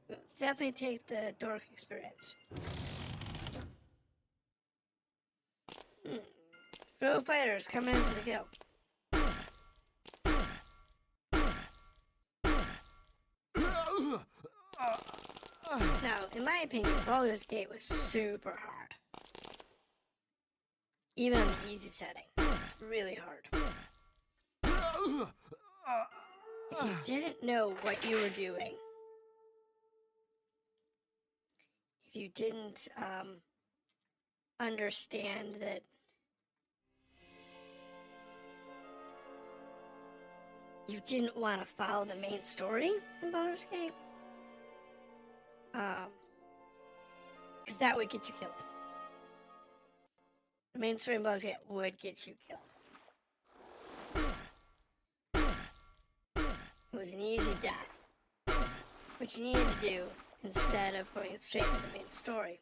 We'll definitely take the dork experience. Pro fighters coming in for the kill. Now, in my opinion, Baldur's Gate was super hard. Even on the easy setting. It's really hard. If you didn't know what you were doing, if you didn't understand that you didn't want to follow the main story in Baldur's Gate, because that would get you killed. The main story in Baldur's Gate would get you killed. It was an easy death. What you needed to do, instead of going straight to the main story,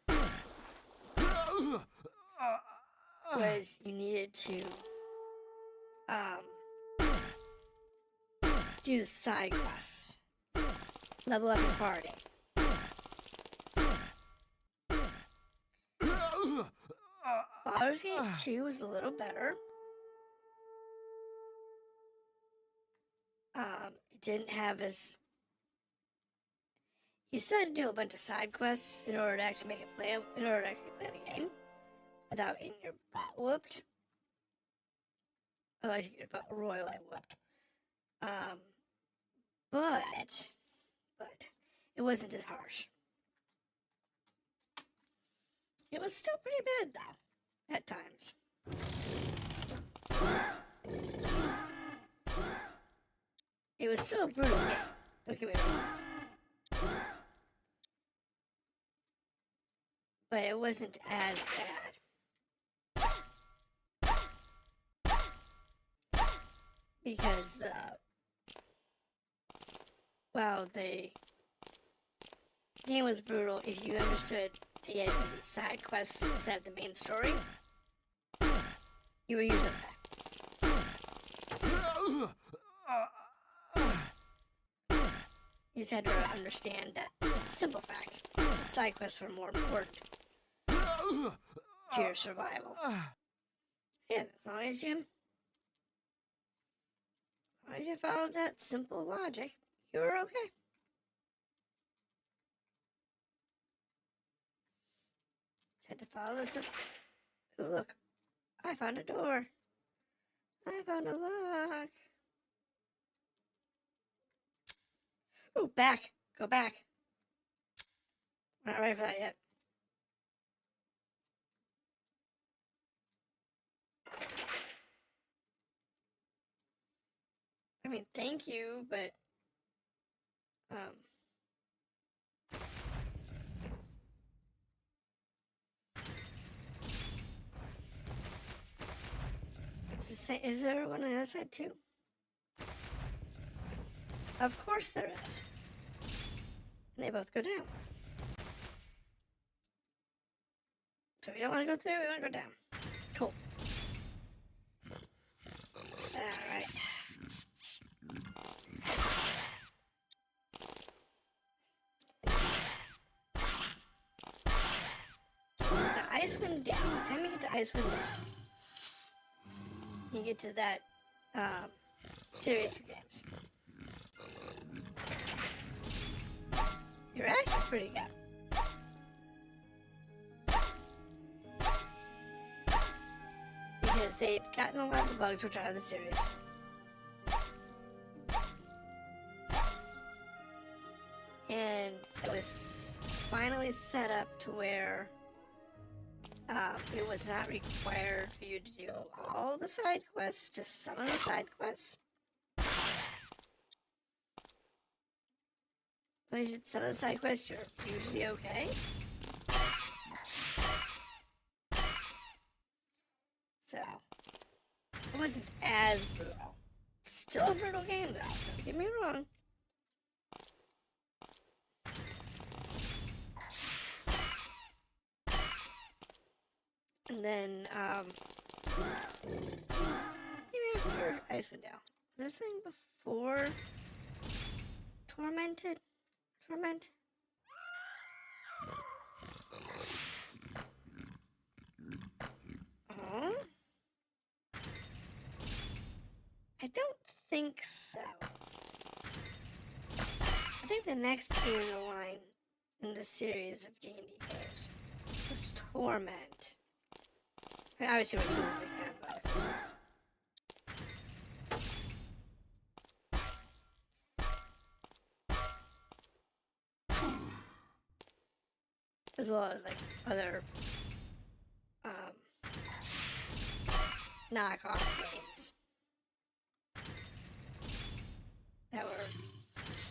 was you needed to do the side quests. Level up your party. Baldur's Gate 2 was a little better. It didn't have as... You still had to do a bunch of side quests in order to actually make it play, in order to actually play the game without getting your butt whooped. Otherwise you get your butt royally whooped. But it wasn't as harsh. It was still pretty bad though, at times. It was still a brutal game, don't get me wrong. But it wasn't as bad. Because the game was brutal if you understood that you had to do side quests instead of the main story. You were usually back. You just had to understand that simple fact that side quests were more important to your survival. And as long as you followed that simple logic, you were okay. Just had to follow this. Ooh, look. I found a door. I found a lock. Ooh, back. Go back. We're not ready for that yet. I mean, thank you, but... Is there one on the other side, too? Of course there is. And they both go down. So we don't want to go through, we want to go down. Cool. Alright. Icewind Dale. By the time you get to Icewind Dale, you get to that series of games. You're actually pretty good. Because they'd gotten a lot of the bugs which are out of the series. And it was finally set up to where it was not required for you to do all the side quests, just some of the side quests. So you did some of the side quests, you're usually okay. So, it wasn't as brutal. Still a brutal game though, don't get me wrong. And then, even after Icewind Dale, was there something before Torment? Oh? I don't think so. I think the next game in the line in the series of D&D games was Torment. I mean, obviously, we're still in the big vampires and stuff. As well as, like, other, knockoff games that were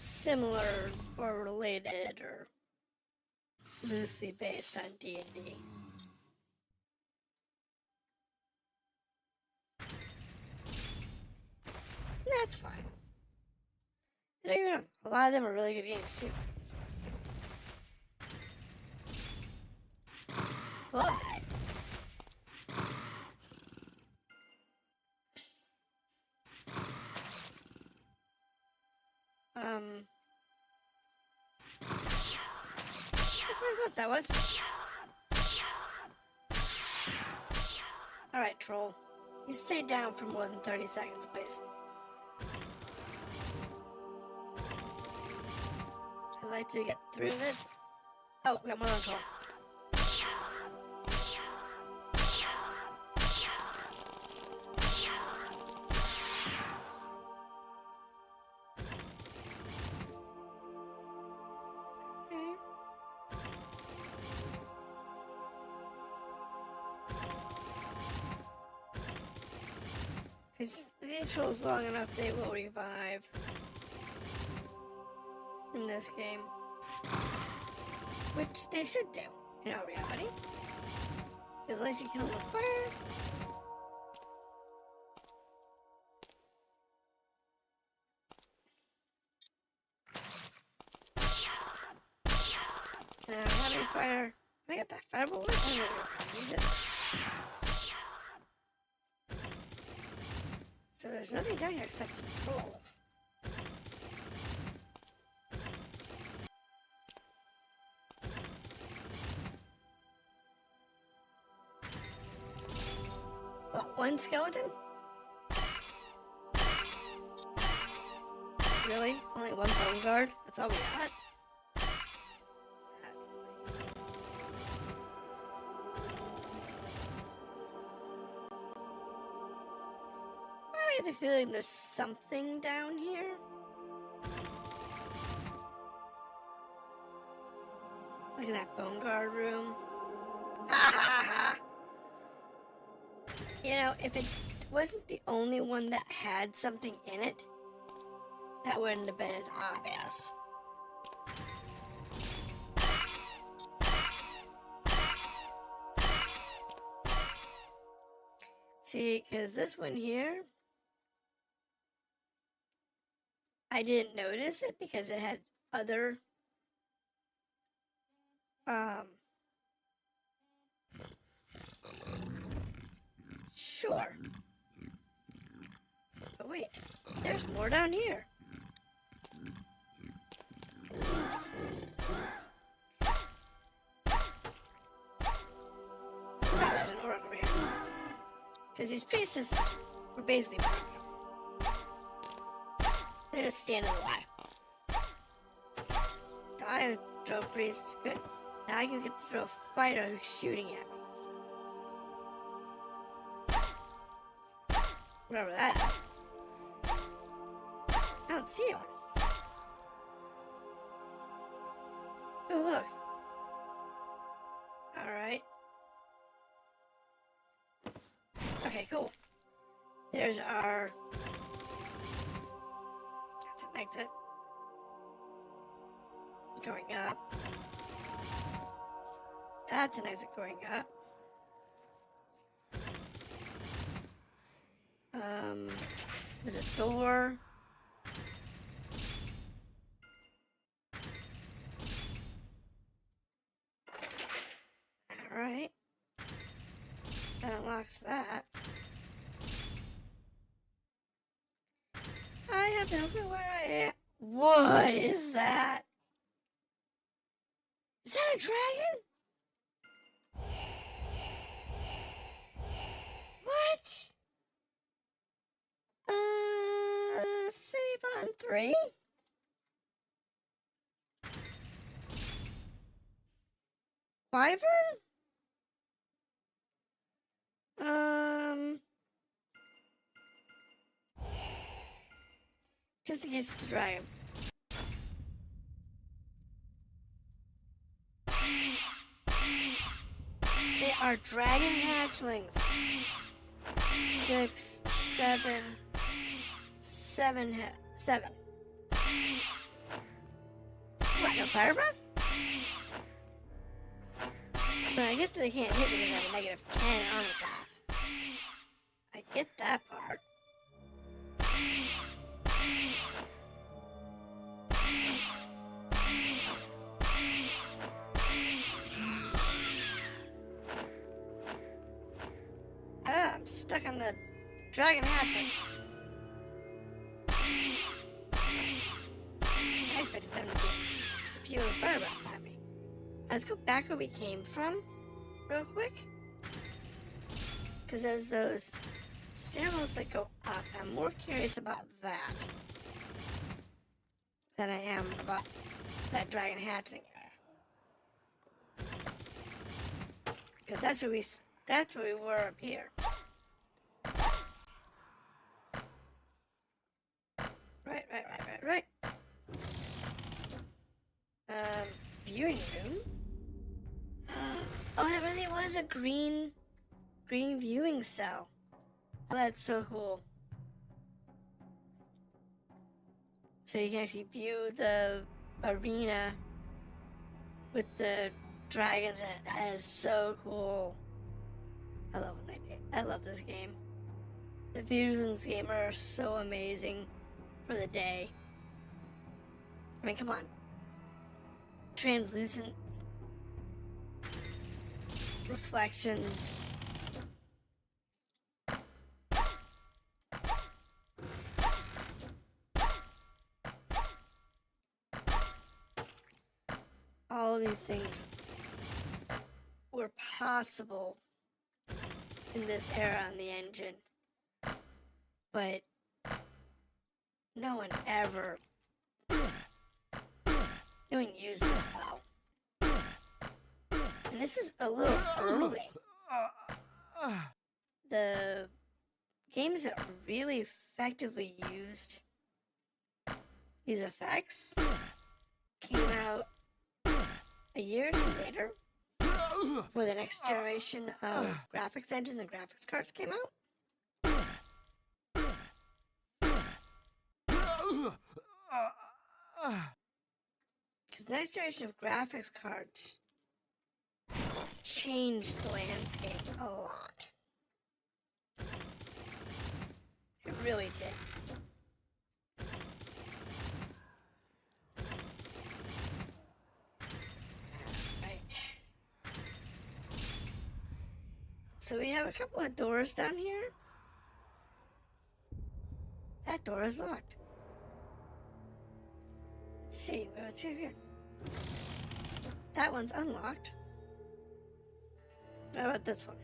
similar or related or loosely based on D&D. And that's fine. And you know, a lot of them are really good games too. But that's what I thought that was. Alright, troll. You stay down for more than 30 seconds, please. I'd like to get through this. Oh, we got more on troll. Because if they trolls long enough, they will revive in this game. Which they should do, in all reality. Because unless you kill them with fire... And I don't have any fire. I got that fireball. I don't really use it. So there's nothing down here except some trolls. What, one skeleton? Really? Only one bone guard? That's all we got? That's lame. I get the feeling there's something down here. Like in that bone guard room. Ha ha ha! You know, if it wasn't the only one that had something in it, that wouldn't have been as obvious. See, because this one here, I didn't notice it because it had other, sure. But wait, there's more down here. Because these priests were basically broken. They're just standing in the way. Die, Drow priest. Good. Now I can get the Drow fighter who's shooting at me. Whatever that is. I don't see one. Oh, look. Alright. Okay, cool. There's our... That's an exit. Going up. That's an exit going up. There's a door. Alright. That unlocks that. I have no clue where I am. What is that? Is that a dragon? What? Save on 3? Wyvern? Just in case it's a dragon. They are dragon hatchlings. 6, 7. 7. What, no fire breath? But I get that they can't hit me because I have a negative 10 armor class. I get that part. I'm stuck on the dragon hatchling. I expected them to be spewing fire breaths at me. Let's go back where we came from, real quick. Because there's those stairwells that go up. I'm more curious about that than I am about that dragon hatching area. Because that's where we were up here. Right. Viewing room? Oh, that really was a green viewing cell. Oh, that's so cool. So you can actually view the arena with the dragons in it. That is so cool. I love this game. The views in this game are so amazing for the day. I mean, come on. Translucent reflections. All of these things were possible in this era on the engine, but no one used it well. And this was a little early. The games that really effectively used these effects came out a year or two later, before the next generation of graphics engines and graphics cards came out. Because the next generation of graphics cards changed the landscape a lot. It really did. So we have a couple of doors down here. That door is locked. Let's see, what's here? That one's unlocked. What about this one?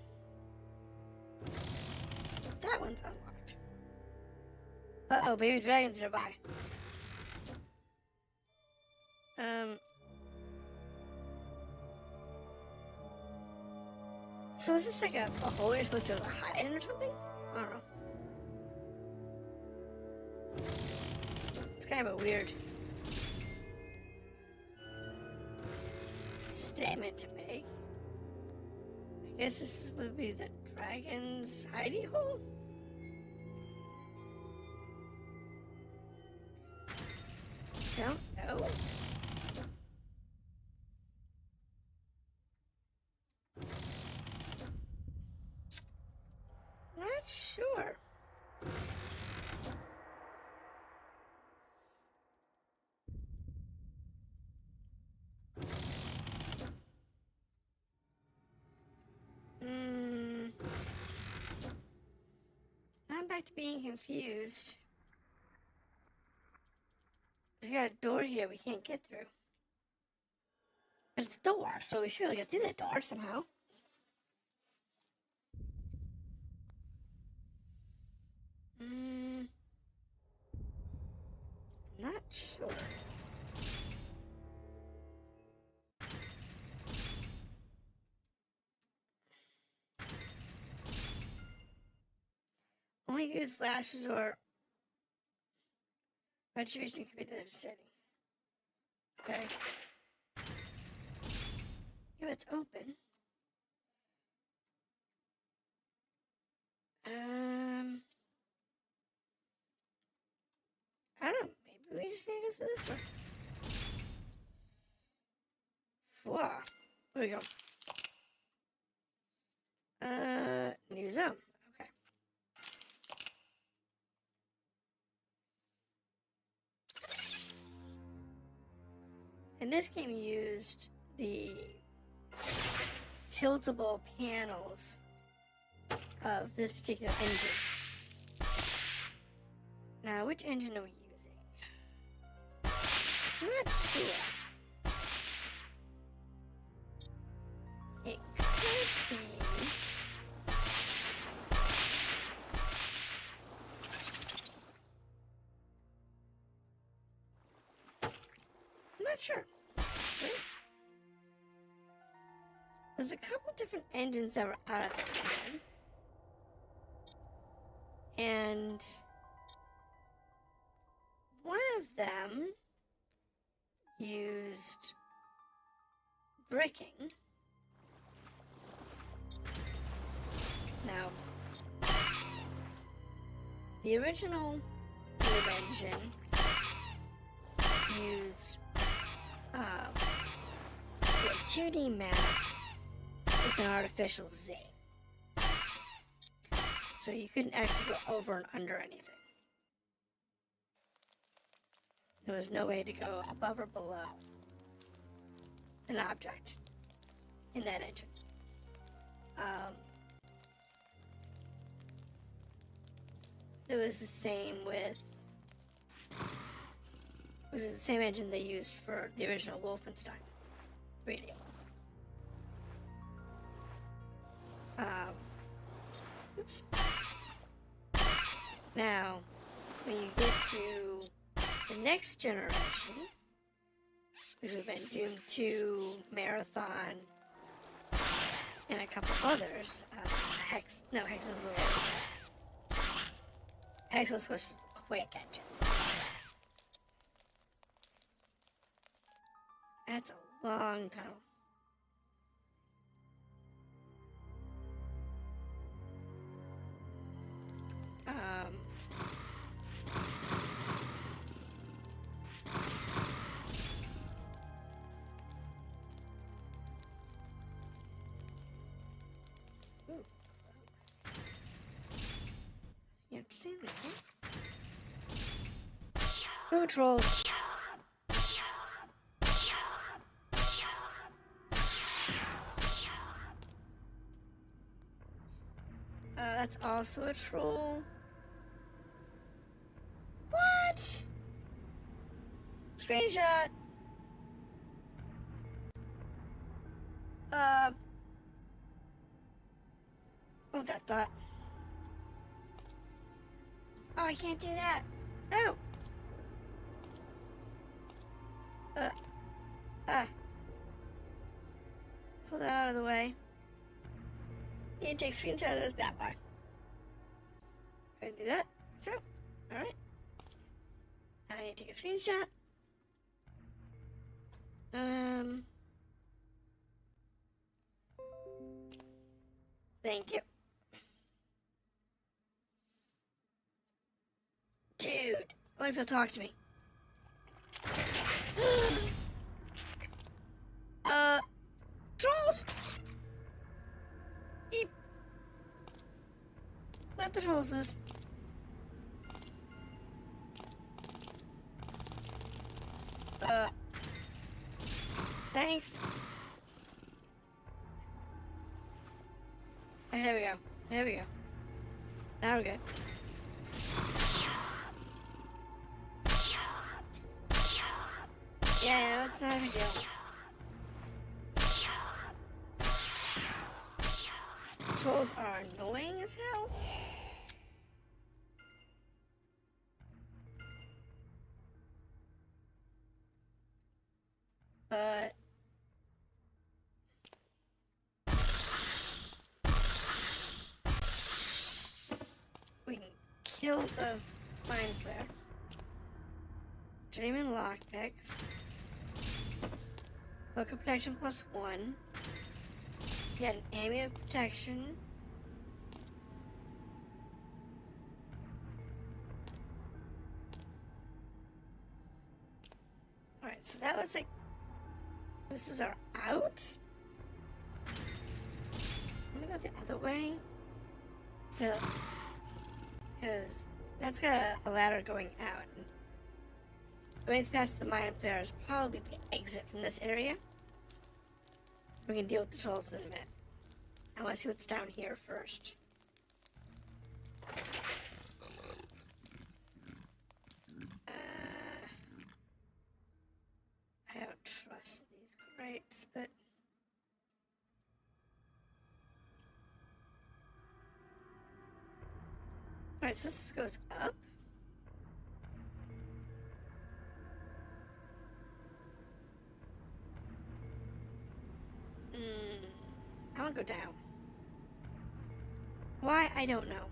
that one's unlocked. Uh-oh, baby dragons nearby. So is this like a hole you're supposed to hide in or something? I don't know. It's kind of a weird statement to make. I guess this would be the dragon's hidey hole? Don't know. Not sure. I'm back to being confused. There's got a door here we can't get through. But it's a door, so we should be able to get through that door somehow. Not sure. Only use lashes or retribution can be done city. Okay. If it's open. I don't know. Maybe we just need to go through this door. Wow. Where we go? New zone. Okay. And this game used the tiltable panels of this particular engine. Now, which engine are we using? I'm not sure. It could be... I'm not sure. Actually. There's a couple different engines that were out at the time. And one of them used bricking. Now, the original Cube engine used a 2D map with an artificial Z. So you couldn't actually go over and under anything. There was no way to go above or below an object in that engine. It was the same with... It was the same engine they used for the original Wolfenstein 3D. Oops. Now, when you get to the next generation, which would have been Doom 2, Marathon, and a couple others, Hex was the way. Hex was the Quake engine. That's a long tunnel. Ooh. You have to see that. Who trolls? That's also a troll. What? Screenshot. Hold that thought. Oh, I can't do that. Oh. Pull that out of the way. You need to take a screenshot of this bad boy. Go ahead and do that. So, alright. Now I need to take a screenshot. Thank you. Dude, what if he'll talk to me? Trolls! Eep. Let the trolls loose. Thanks. There we go. There we go. Now we're good. Yeah, it's not a big deal. Trolls are annoying as hell. But we can kill the mind flare. Dream and lockpicks. Cloak of protection +1. Get an amulet of protection. Alright, so that looks like this is our out. Let me go the other way. Because that's got a ladder going out. Going past the mine flare is probably the exit from this area. We can deal with the trolls in a minute. I want to see what's down here first. I don't trust these crates, but... Alright, so this goes up. I want to go down. Why? I don't know.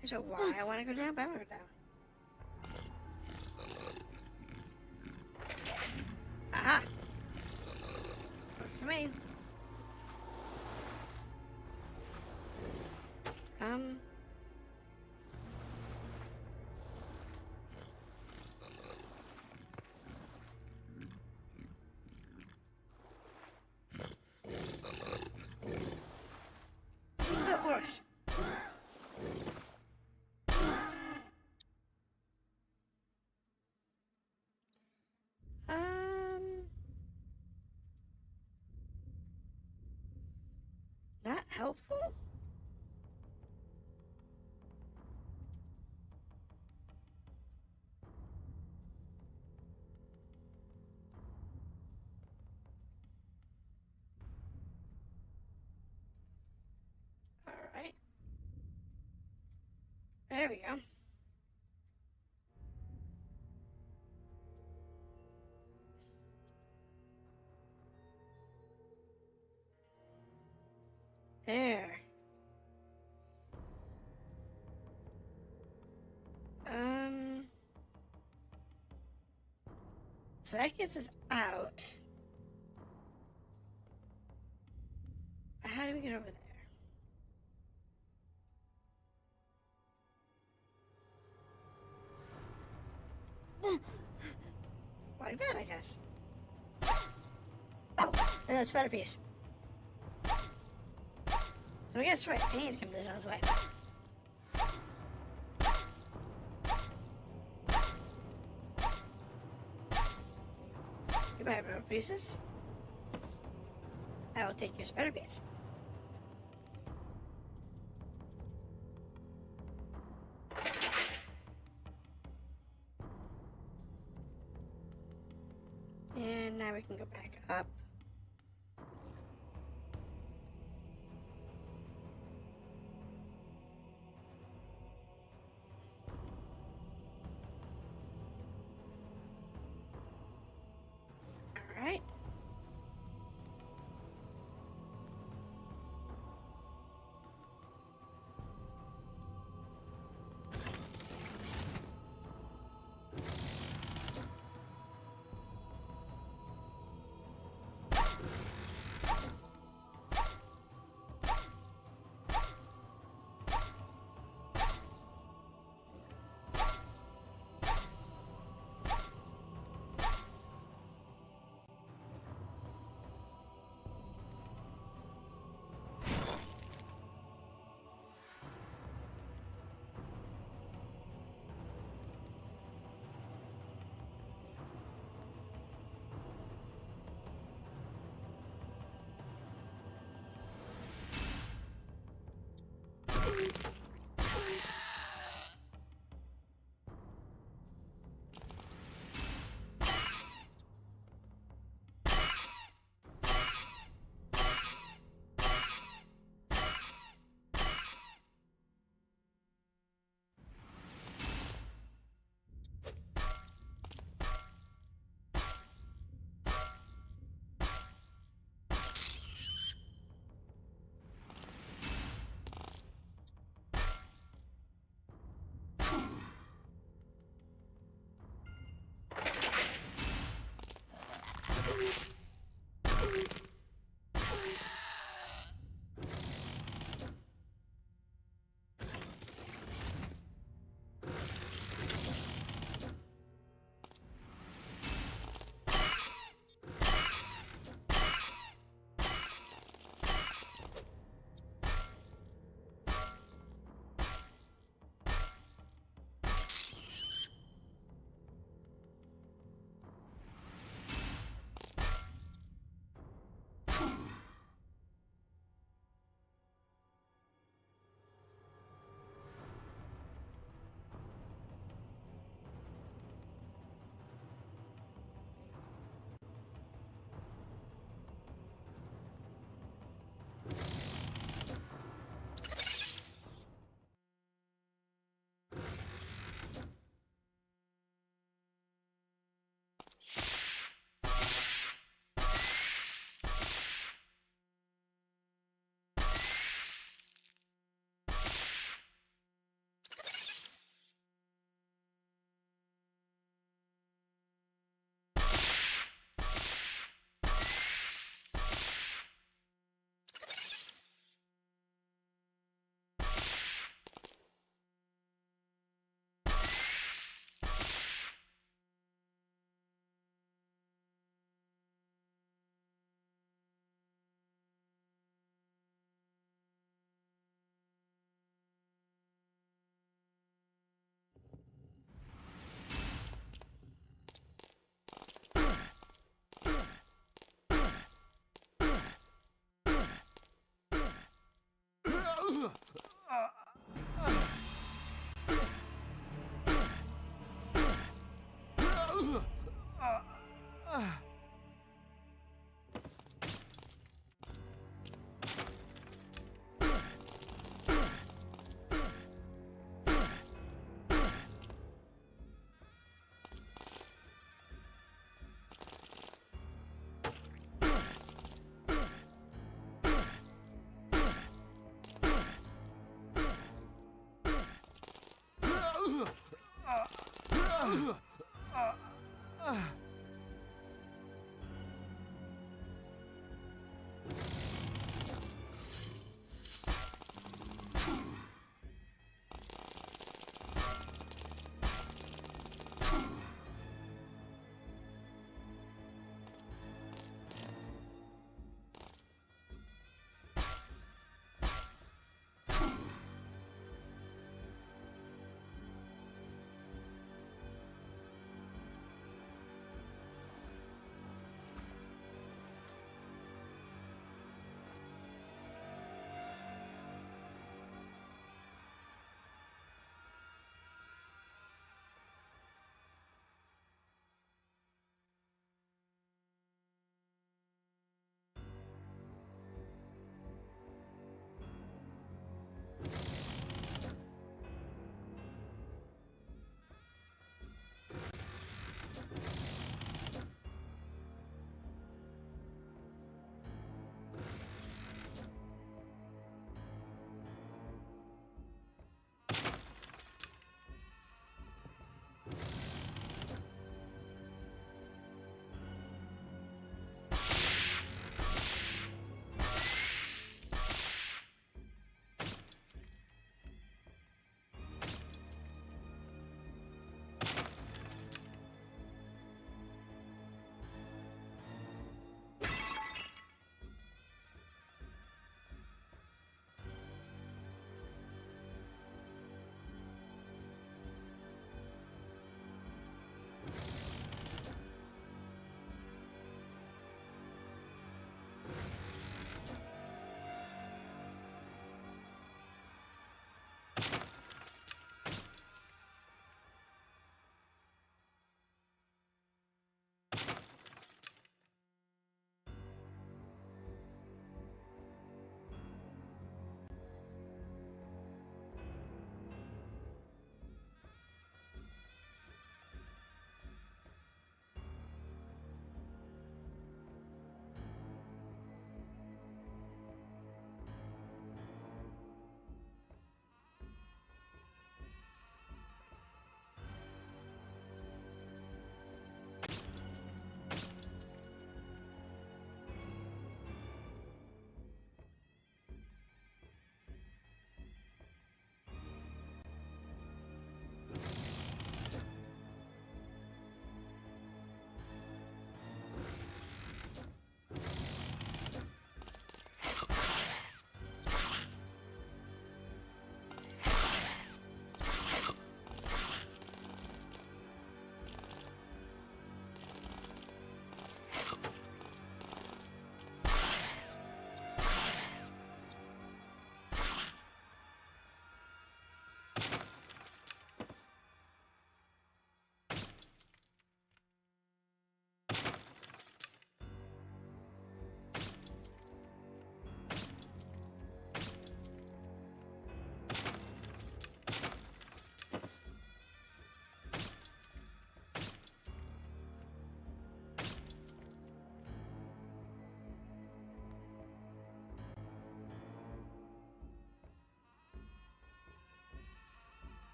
There's a why I want to go down, but I want to go down. Aha! Work for me. That works. Not helpful? Alright. There we go. There. So that gets us out. How do we get over there? Like that, I guess. Oh, and that's a better piece. So I guess right, I need to come this other way. Goodbye, better pieces. I will take your spider piece. And now we can go back up. right?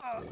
Okay.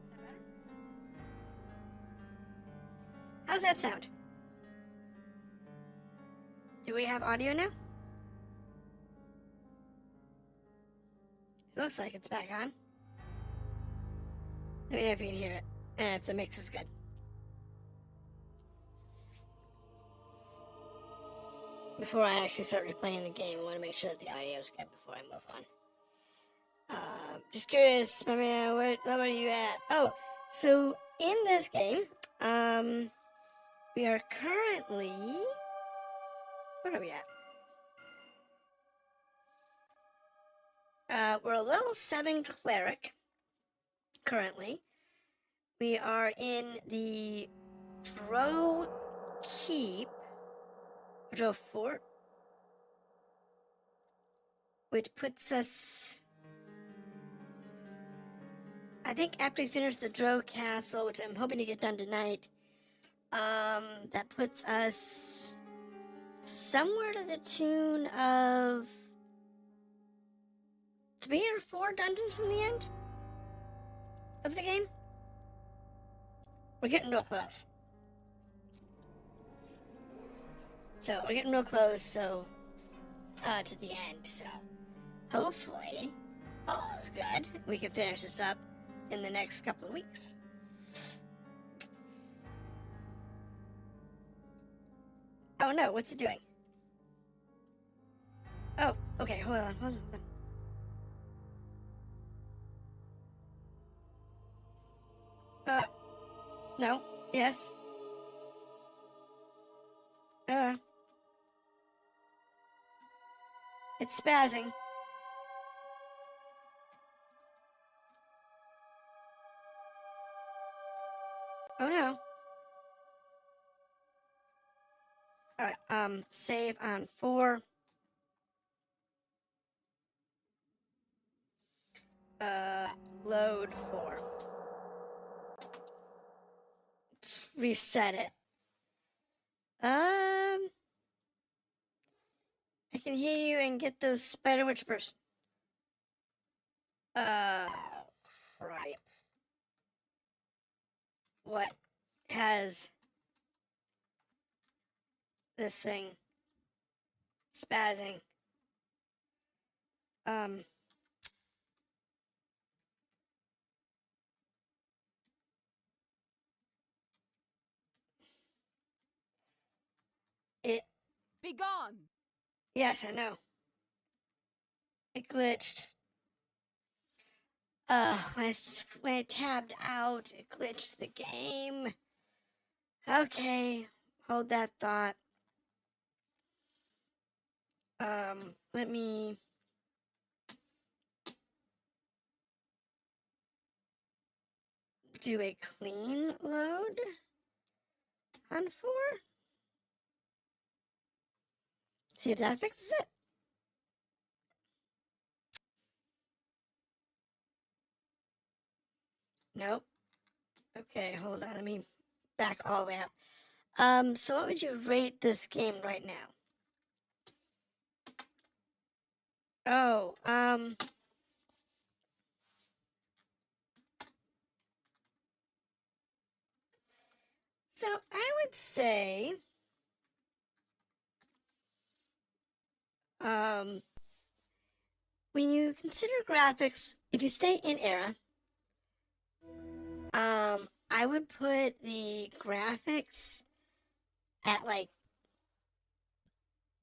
That better? How's that sound? Do we have audio now? It looks like it's back on. Let me know if you can hear it, and if the mix is good. Before I actually start replaying the game, I want to make sure that the audio is good before I move on. Just curious, my man, what level are you at? Oh, so in this game, we are currently... What are we at? We're a level 7 cleric, currently. We are in the Drow Keep, Drow Fort, which puts us... I think after we finish the Drow Castle, which I'm hoping to get done tonight, that puts us somewhere to the tune of 3 or 4 dungeons from the end of the game. We're getting real close. So, we're getting real close, so, to the end, so, hopefully, all is good. We can finish this up in the next couple of weeks. Oh no, what's it doing? Oh, okay, hold on. No, yes. It's spazzing. Oh no. Alright, save on 4. Load 4. Let's reset it. I can hear you and get those spider witch person. Crap. what has this thing spazzing. It. Be gone! Yes, I know. It glitched. When I tabbed out, it glitched the game. Okay, hold that thought. Let me do a clean load on 4. See if that fixes it. Nope. Okay, hold on. Let me back all the way up. So what would you rate this game right now? Oh, so I would say, when you consider graphics, if you stay in era, I would put the graphics at like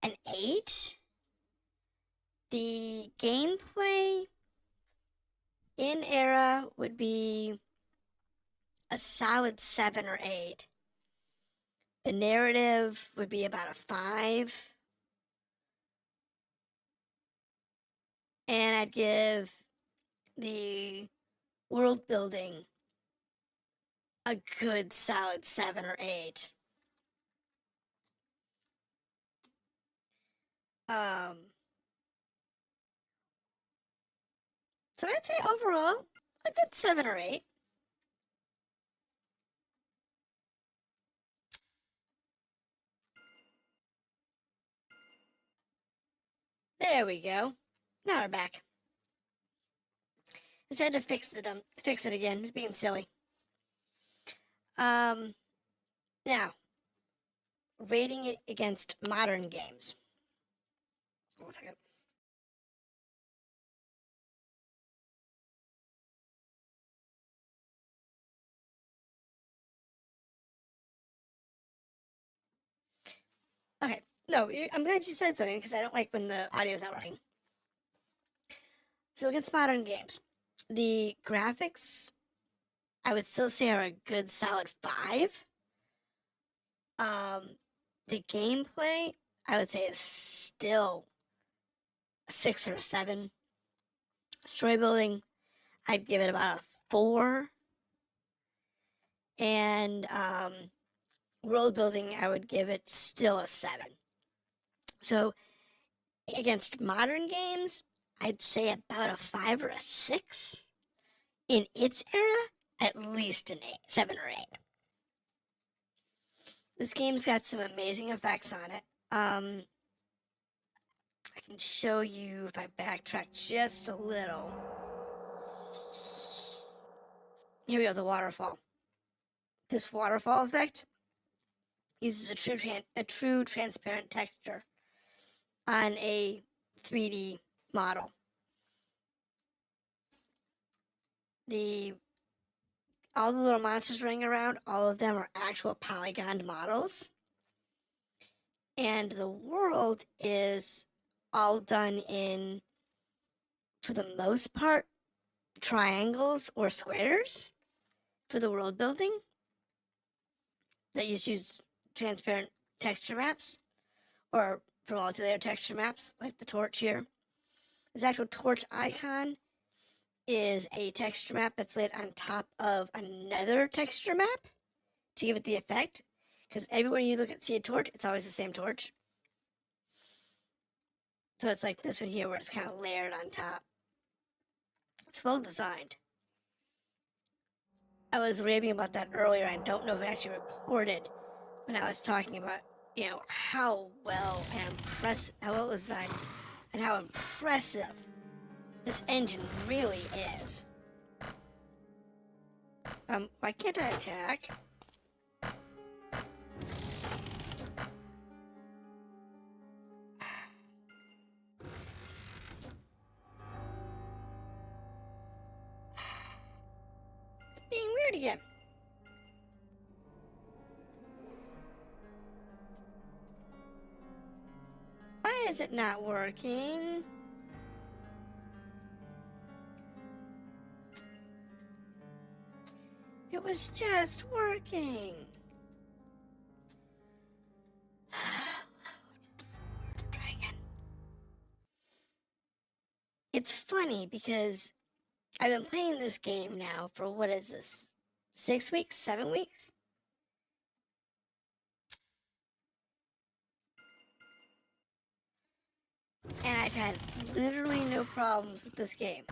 an 8. The gameplay in era would be a solid 7 or 8. The narrative would be about a 5. And I'd give the world building a good solid 7 or 8. So I'd say overall a good 7 or 8. There we go. Now we're back. Just had to fix it again. It's being silly. Now, rating it against modern games. 1 second. Okay, no, I'm glad you said something because I don't like when the audio's not working. So against modern games, the graphics, I would still say are a good solid 5. The gameplay, I would say is still a 6 or a 7. Story building, I'd give it about a 4. And world building, I would give it still a 7. So against modern games, I'd say about a 5 or a 6. In its era, at least an 8, 7 or 8. This game's got some amazing effects on it. I can show you if I backtrack just a little. Here we go, the waterfall. This waterfall effect uses a true transparent texture on a 3D model. All the little monsters running around, all of them are actual polygoned models. And the world is all done in, for the most part, triangles or squares for the world building. That use transparent texture maps, or from multi-layer texture maps, like the torch here. This actual torch icon is a texture map that's laid on top of another texture map to give it the effect. Because everywhere you see a torch, it's always the same torch. So it's like this one here where it's kind of layered on top. It's well designed. I was raving about that earlier. I don't know if it actually recorded when I was talking about, how well it was designed and how impressive this engine really is. Why can't I attack? It's being weird again. Why is it not working? It was just working. Dragon. It's funny because I've been playing this game now for, what is this? 6 weeks? 7 weeks? And I've had literally no problems with this game.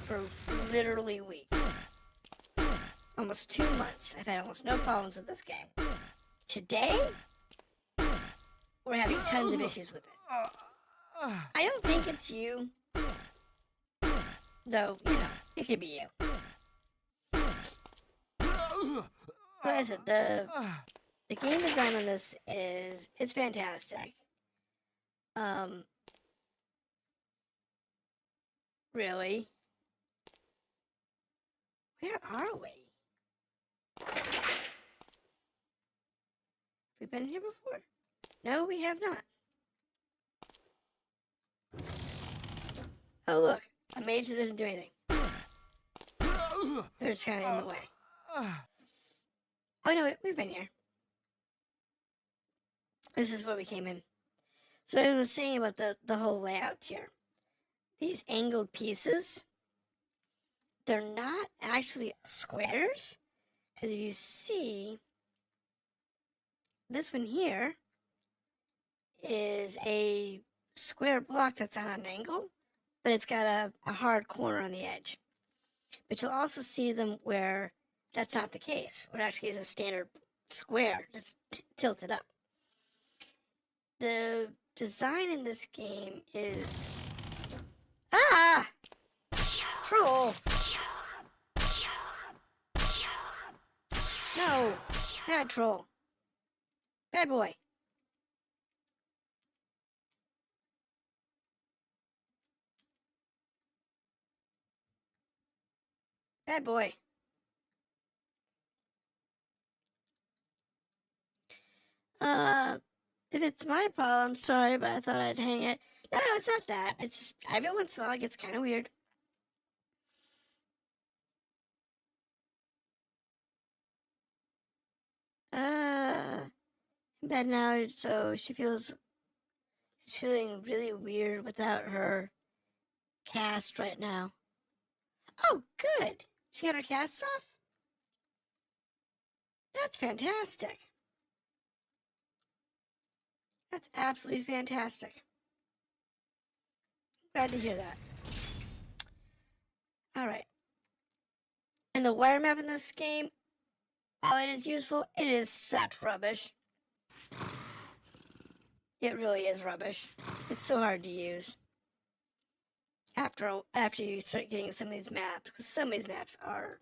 For literally weeks. Almost 2 months. I've had almost no problems with this game. Today, we're having tons of issues with it. I don't think it's you. Though, you know, it could be you. What is it? The game design on this it's fantastic. Really? Where are we? We've been here before? No, we have not. Oh, look. A mage that doesn't do anything. They're just kind of in the way. Oh, no, we've been here. This is where we came in. So I was saying about the whole layout here. These angled pieces, they're not actually squares. Because if you see, this one here is a square block that's on an angle, but it's got a hard corner on the edge. But you'll also see them where that's not the case, where it actually is a standard square that's tilted up. The design in this game is... Ah! Troll! No! Bad troll. Bad boy. Bad boy. If it's my problem, sorry, but I thought I'd hang it. No, it's not that. It's just every once in a while it gets kind of weird. In bed now, so she's feeling really weird without her cast right now. Oh, good. She got her cast off? That's fantastic. That's absolutely fantastic. Glad to hear that. Alright. And the wire map in this game, while it is useful, it is such rubbish. It really is rubbish. It's so hard to use. After you start getting some of these maps, because some of these maps are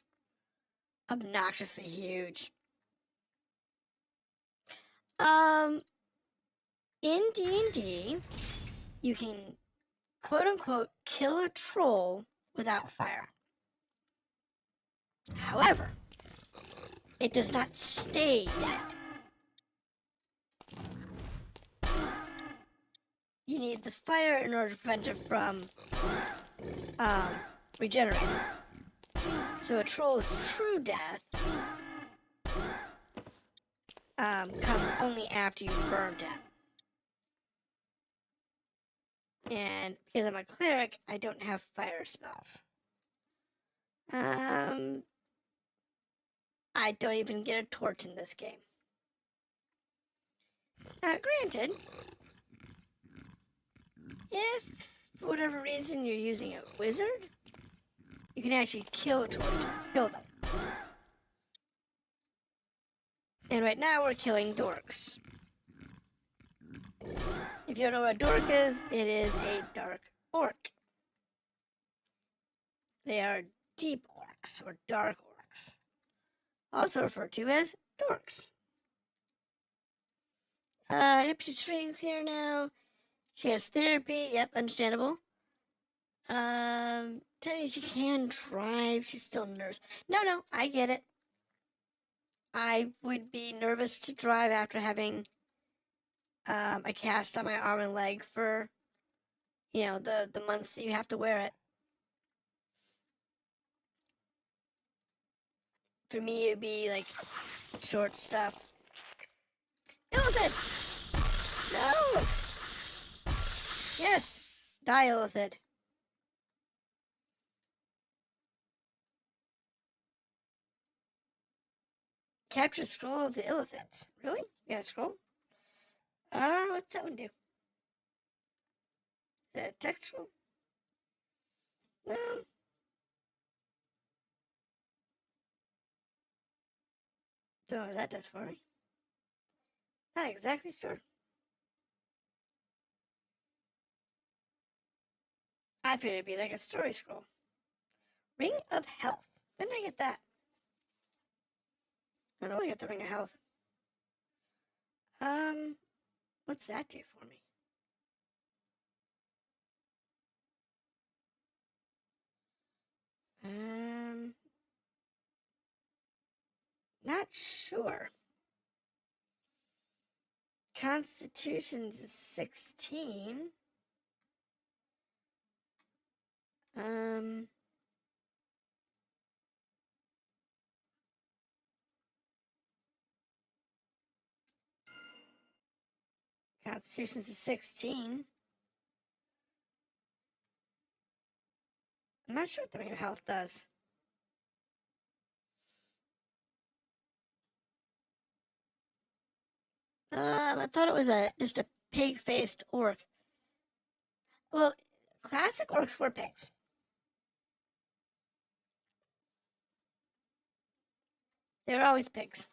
obnoxiously huge. In D&D, you can quote-unquote kill a troll without fire. However, it does not stay dead. You need the fire in order to prevent it from regenerating. So a troll's true death comes only after you've burned it. And because I'm a cleric, I don't have fire spells. I don't even get a torch in this game. Now, granted, if for whatever reason you're using a wizard, you can actually kill a torch, kill them. And right now we're killing dorks. If you don't know what a dork is, it is a dark orc. They are deep orcs, or dark orcs, also referred to as dorks. Yep, she's free and clear now. She has therapy, yep, understandable. Telling you she can drive, she's still nervous. No, I get it. I would be nervous to drive after having a cast on my arm and leg for, you know, the months that you have to wear it. For me, it'd be like short stuff. Illithid! No! Yes! Die, Illithid. Capture scroll of the Illithids. Really? You got a scroll? What's that one do? The text scroll? No. Don't know what that does for me. Not exactly sure. I figured it'd be like a story scroll. Ring of Health. When did I get that? I don't know I got the Ring of Health. What's that do for me? Not sure. Constitution's 16. Constitution's 16. I'm not sure what the Ring of Health does. I thought it was just a pig-faced orc. Well, classic orcs were pigs. They were always pigs.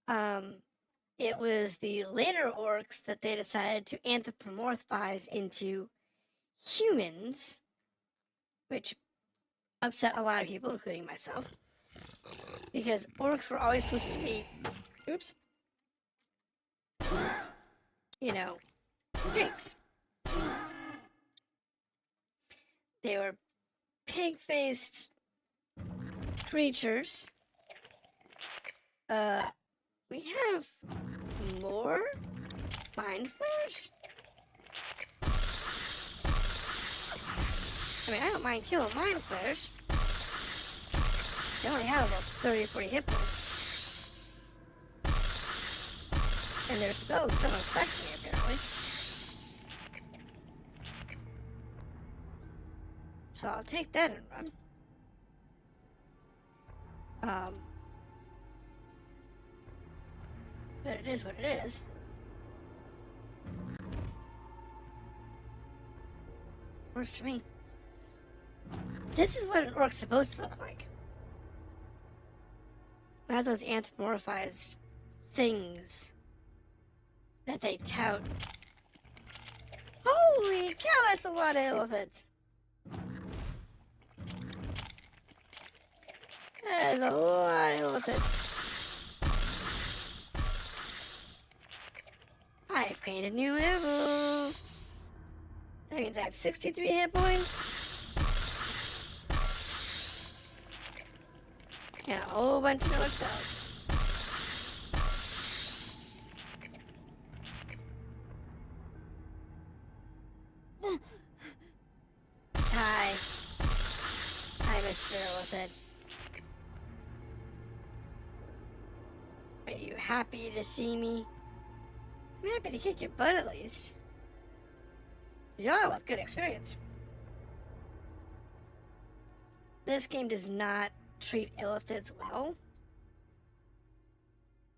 It was the later orcs that they decided to anthropomorphize into humans, which upset a lot of people, including myself, because orcs were always supposed to be, oops, you know, pigs. They were pig-faced creatures. We have more mind flayers? I mean, I don't mind killing mind flayers. They only have about 30 or 40 hit points. And their spells don't affect me, apparently. So I'll take that and run. But it is what it is. Works for me. This is what an orc's supposed to look like. Not those anthropomorphized things that they tout. Holy cow, that's a lot of elephants. That is a lot of elephants. I've gained a new level. That means I have 63 hit points. And a whole bunch of more spells. Hi. I'm Mr. Illithid. Are you happy to see me? I'm happy to kick your butt at least. Y'all with good experience. This game does not treat illithids well.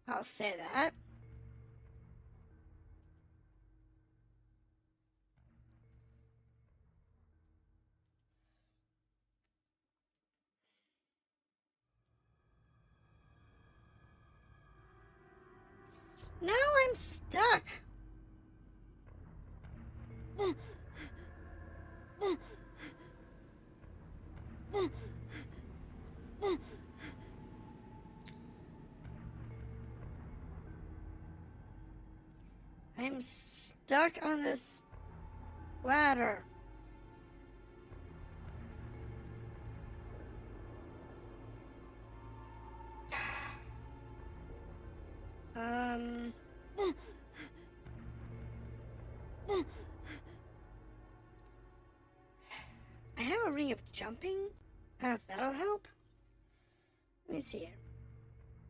I'll say that. Now I'm stuck. stuck on this ladder. I have a ring of jumping. I don't know if that'll help. Let me see here.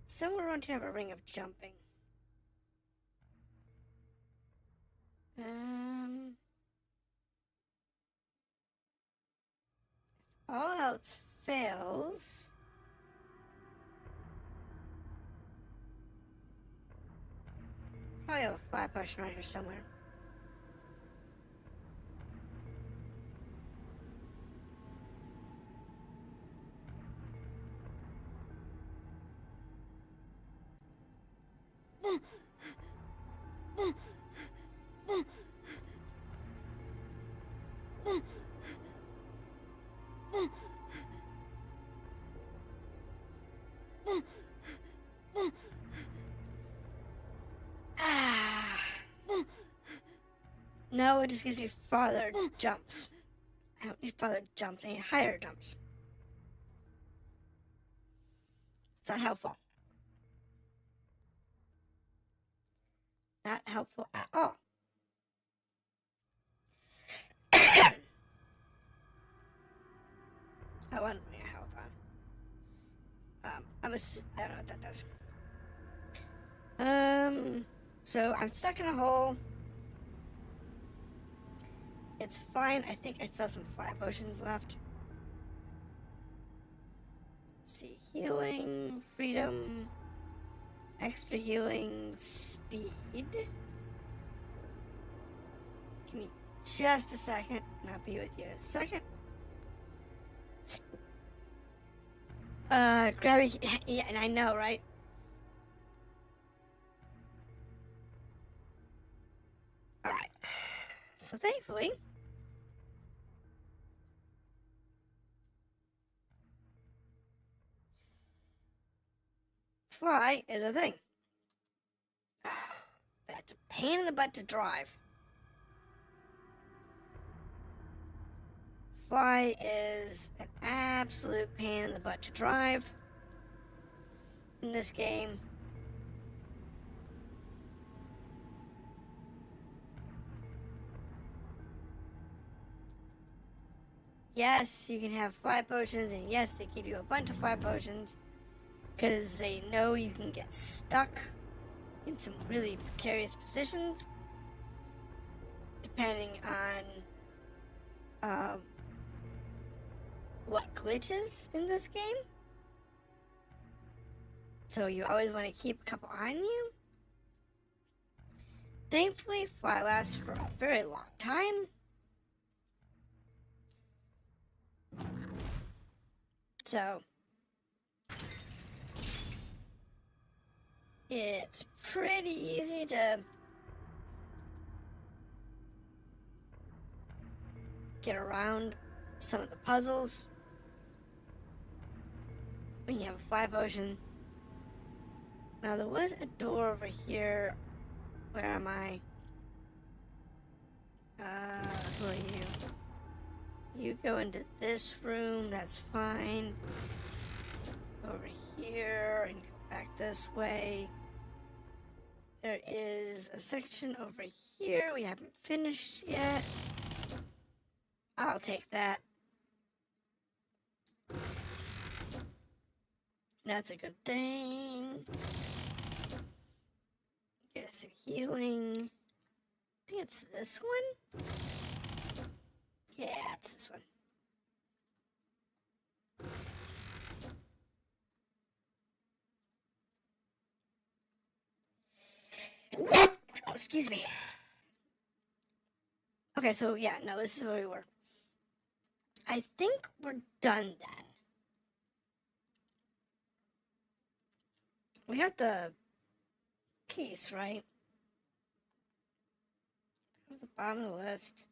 Somewhere around here I have a ring of jumping. All else fails. Probably have a fly potion right here somewhere. No, it just gives me farther jumps. I don't need farther jumps, I need higher jumps. It's not helpful. Not helpful at all. I want to bring your health on. I don't know what that does. So I'm stuck in a hole. It's fine. I think I still have some fly potions left. Let's see. Healing, freedom, extra healing, speed. Give me just a second, and I'll be with you in a second. Gravity, yeah, and I know, right? Alright. So thankfully, fly is a thing. That's a pain in the butt to drive. Fly is an absolute pain in the butt to drive in this game. Yes, you can have fly potions, and yes, they give you a bunch of fly potions because they know you can get stuck in some really precarious positions depending on what glitches in this game. So you always want to keep a couple on you. Thankfully, fly lasts for a very long time. So it's pretty easy to get around some of the puzzles when you have a fly potion. Now there was a door over here. Where am I? Who are you? You go into this room, that's fine. Over here, and go back this way. There is a section over here we haven't finished yet. I'll take that. That's a good thing. Get some healing. I think it's this one. Yeah, it's this one. Oh, excuse me. Okay, so yeah, no, this is where we were. I think we're done then. We got the piece, right? At the bottom of the list.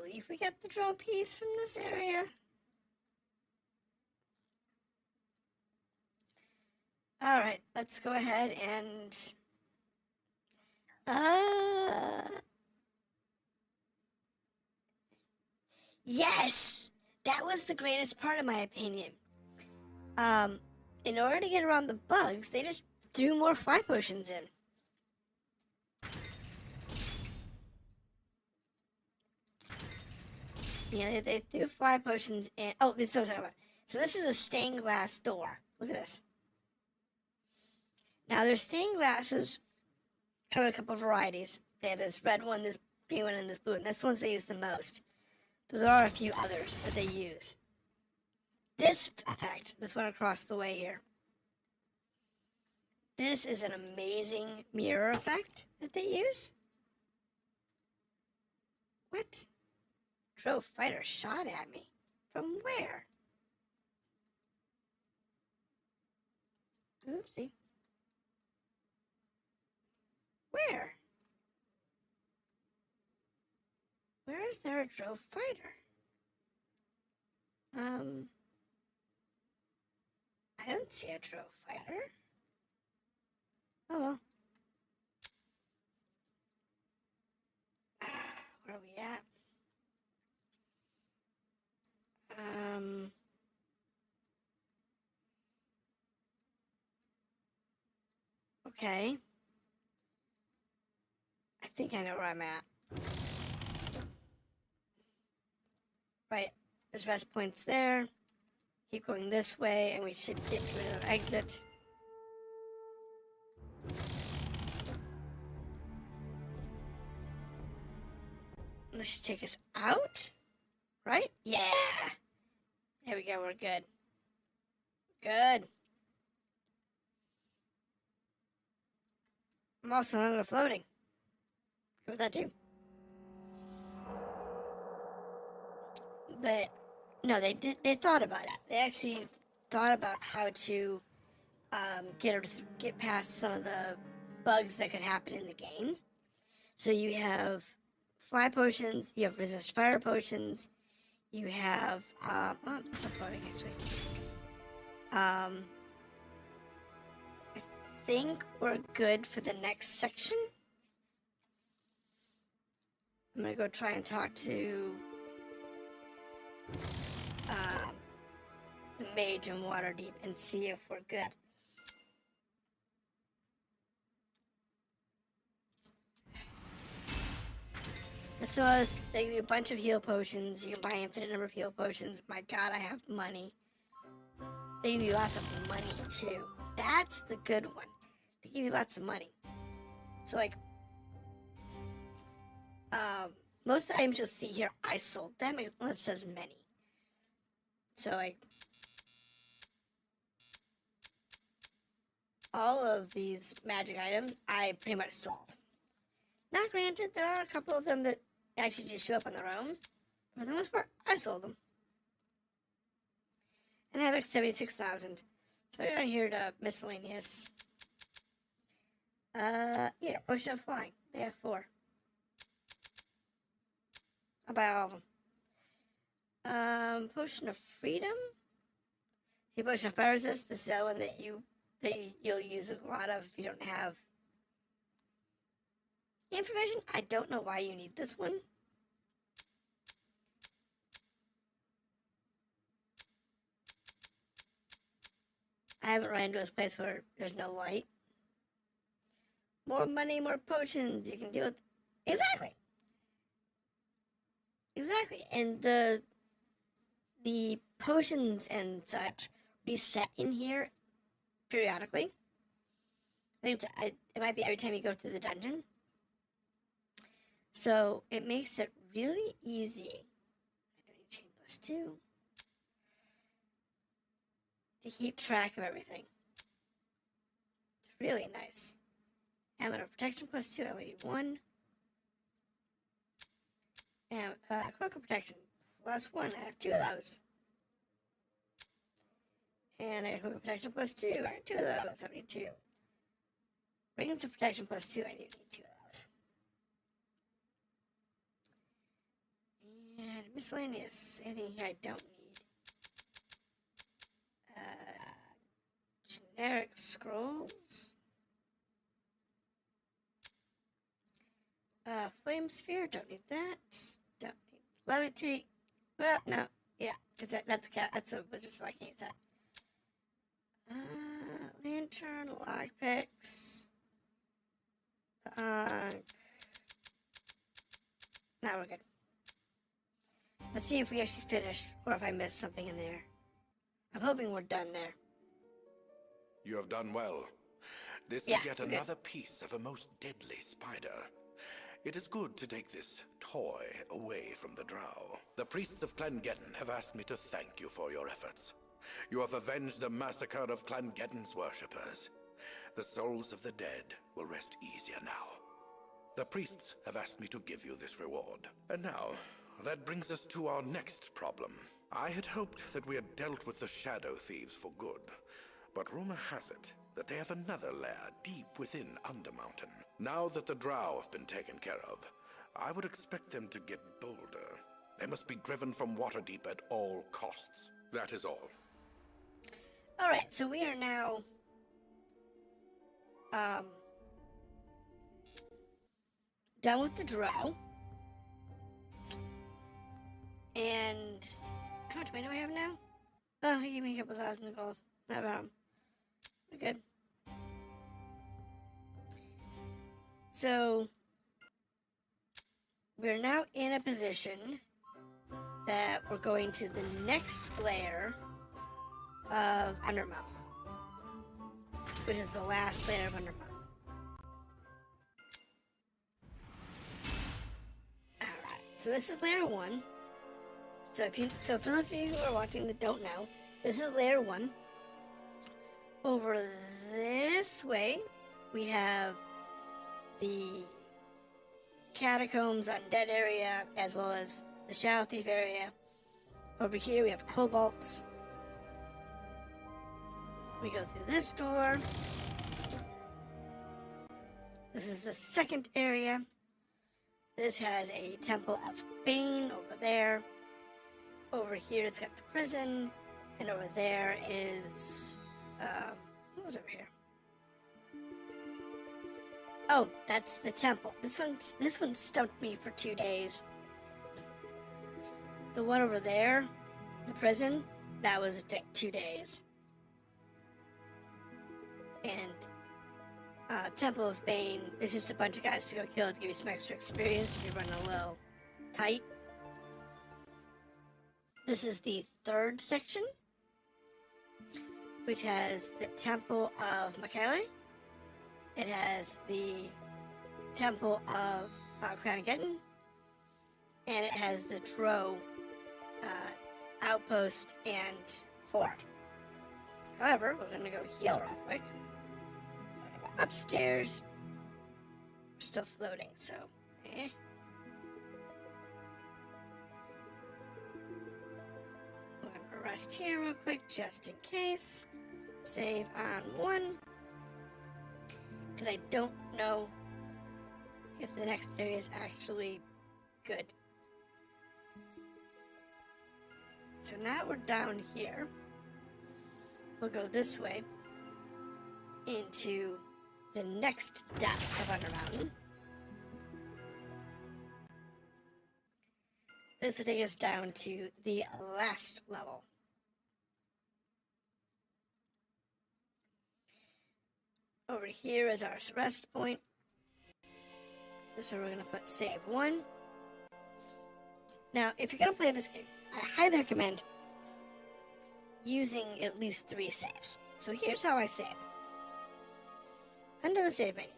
believe we get the Drow piece from this area. Alright, let's go ahead and... Yes! That was the greatest part, in my opinion. In order to get around the bugs, they just threw more fly potions in. Yeah, they threw fly potions in. Oh, this is what I'm talking about. So this is a stained glass door. Look at this. Now, their stained glasses come in a couple of varieties. They have this red one, this green one, and this blue one. That's the ones they use the most. But there are a few others that they use. This effect, this one across the way here. This is an amazing mirror effect that they use. What? Drow fighter shot at me. From where? Oopsie. Where? Where is there a Drow fighter? I don't see a Drow fighter. Oh well. Where are we at? Okay. I think I know where I'm at. Right. There's rest points there. Keep going this way, and we should get to another exit. And this should take us out? Right? Yeah! There we go, we're good. Good. I'm also under floating. Go with that too. But no, they thought about it. They actually thought about how to get past some of the bugs that could happen in the game. So you have fly potions, you have resist fire potions, you have oh, I'm still floating actually. I think we're good for the next section. I'm gonna go try and talk to the mage in Waterdeep and see if we're good. So they give you a bunch of heal potions. You can buy infinite number of heal potions. My god, I have money. They give you lots of money too. That's the good one. They give you lots of money. So like, most of the items you'll see here, I sold them. It says many. So like, all of these magic items, I pretty much sold. Now granted, there are a couple of them that actually just show up on their own. But for the most part, I sold them. And I have like 76,000. So I go down here to miscellaneous. Here, potion of flying. They have 4. I'll buy all of them. Potion of freedom. See, potion of fire resist. This is the one that you'll use a lot of if you don't have information. I don't know why you need this one. I haven't run into this place where there's no light. More money, more potions. You can deal with... Exactly. Exactly. And the potions and such reset in here periodically. I think it might be every time you go through the dungeon. So it makes it really easy. I don't need chain +2. To keep track of everything. It's really nice. Amulet of protection +2. I only need 1. And cloak of protection +1. I have 2 of those. And I have cloak of protection +2. I have 2 of those. I need 2. Rings of protection +2. I need 2 of those. miscellaneous. Anything here I don't need. Generic scrolls. Flame sphere, don't need that. Don't need levitate. Well, no, yeah, because that's a wizard, so I can't use that. Lantern, lockpicks. Now we're good. Let's see if we actually finished, or if I missed something in there. I'm hoping we're done there. You have done well. This Yeah, is yet we're good. another piece of a most deadly spider. It is good to take this toy away from the Drow. The priests of Clangeddon have asked me to thank you for your efforts. You have avenged the massacre of Clangeddon's worshippers. The souls of the dead will rest easier now. The priests have asked me to give you this reward. And now, that brings us to our next problem. I had hoped that we had dealt with the Shadow Thieves for good, but rumor has it that they have another lair deep within Undermountain. Now that the Drow have been taken care of, I would expect them to get bolder. They must be driven from Waterdeep at all costs. That is all. Alright, so we are now done with the Drow. And how much money do I have now? Oh, he gave me a couple thousand gold. Not bad. We're good. So we're now in a position that we're going to the next layer of Undermountain, which is the last layer of Undermountain. Alright, so this is layer 1. So for those of you who are watching that don't know, this is layer 1. Over this way, we have the Catacombs Undead area, as well as the Shadow Thief area. Over here, we have Kobolds. We go through this door. This is the second area. This has a Temple of Bane over there. Over here, it's got the prison. And over there is... what was over here? Oh, that's the temple. This one stumped me for 2 days. The one over there, the prison, that was 2 days. And Temple of Bane is just a bunch of guys to go kill to give you some extra experience if you're running a little tight. This is the third section, which has the Temple of Makele. It has the Temple of Clangeddon, and it has the Drow outpost and fort. However, we're gonna go heal real quick. So I'm gonna go upstairs. We're still floating, so We're gonna rest here real quick, just in case. Save on 1. Because I don't know if the next area is actually good. So now we're down here. We'll go this way into the next depths of Undermountain. This will take us down to the last level. Over here is our rest point. This is where we're going to put save 1. Now, if you're going to play this game, I highly recommend using at least 3 saves. So here's how I save. Under the save menu,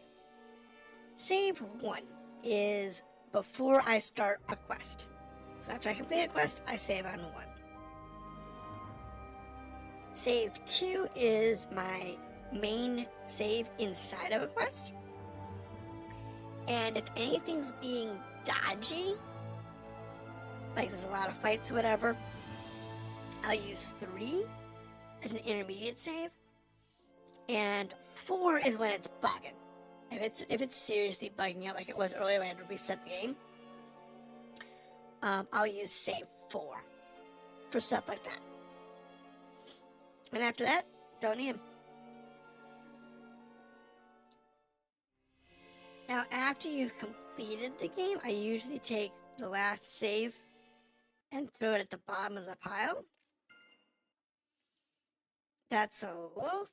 save 1 is before I start a quest. So after I complete a quest, I save on 1. Save 2 is my main save inside of a quest. And if anything's being dodgy, like there's a lot of fights or whatever, I'll use 3 as an intermediate save. And 4 is when it's bugging. If it's seriously bugging out like it was earlier when I had to reset the game, I'll use save 4 for stuff like that. And after that, don't need him. Now, after you've completed the game, I usually take the last save and throw it at the bottom of the pile. That's a Lolth.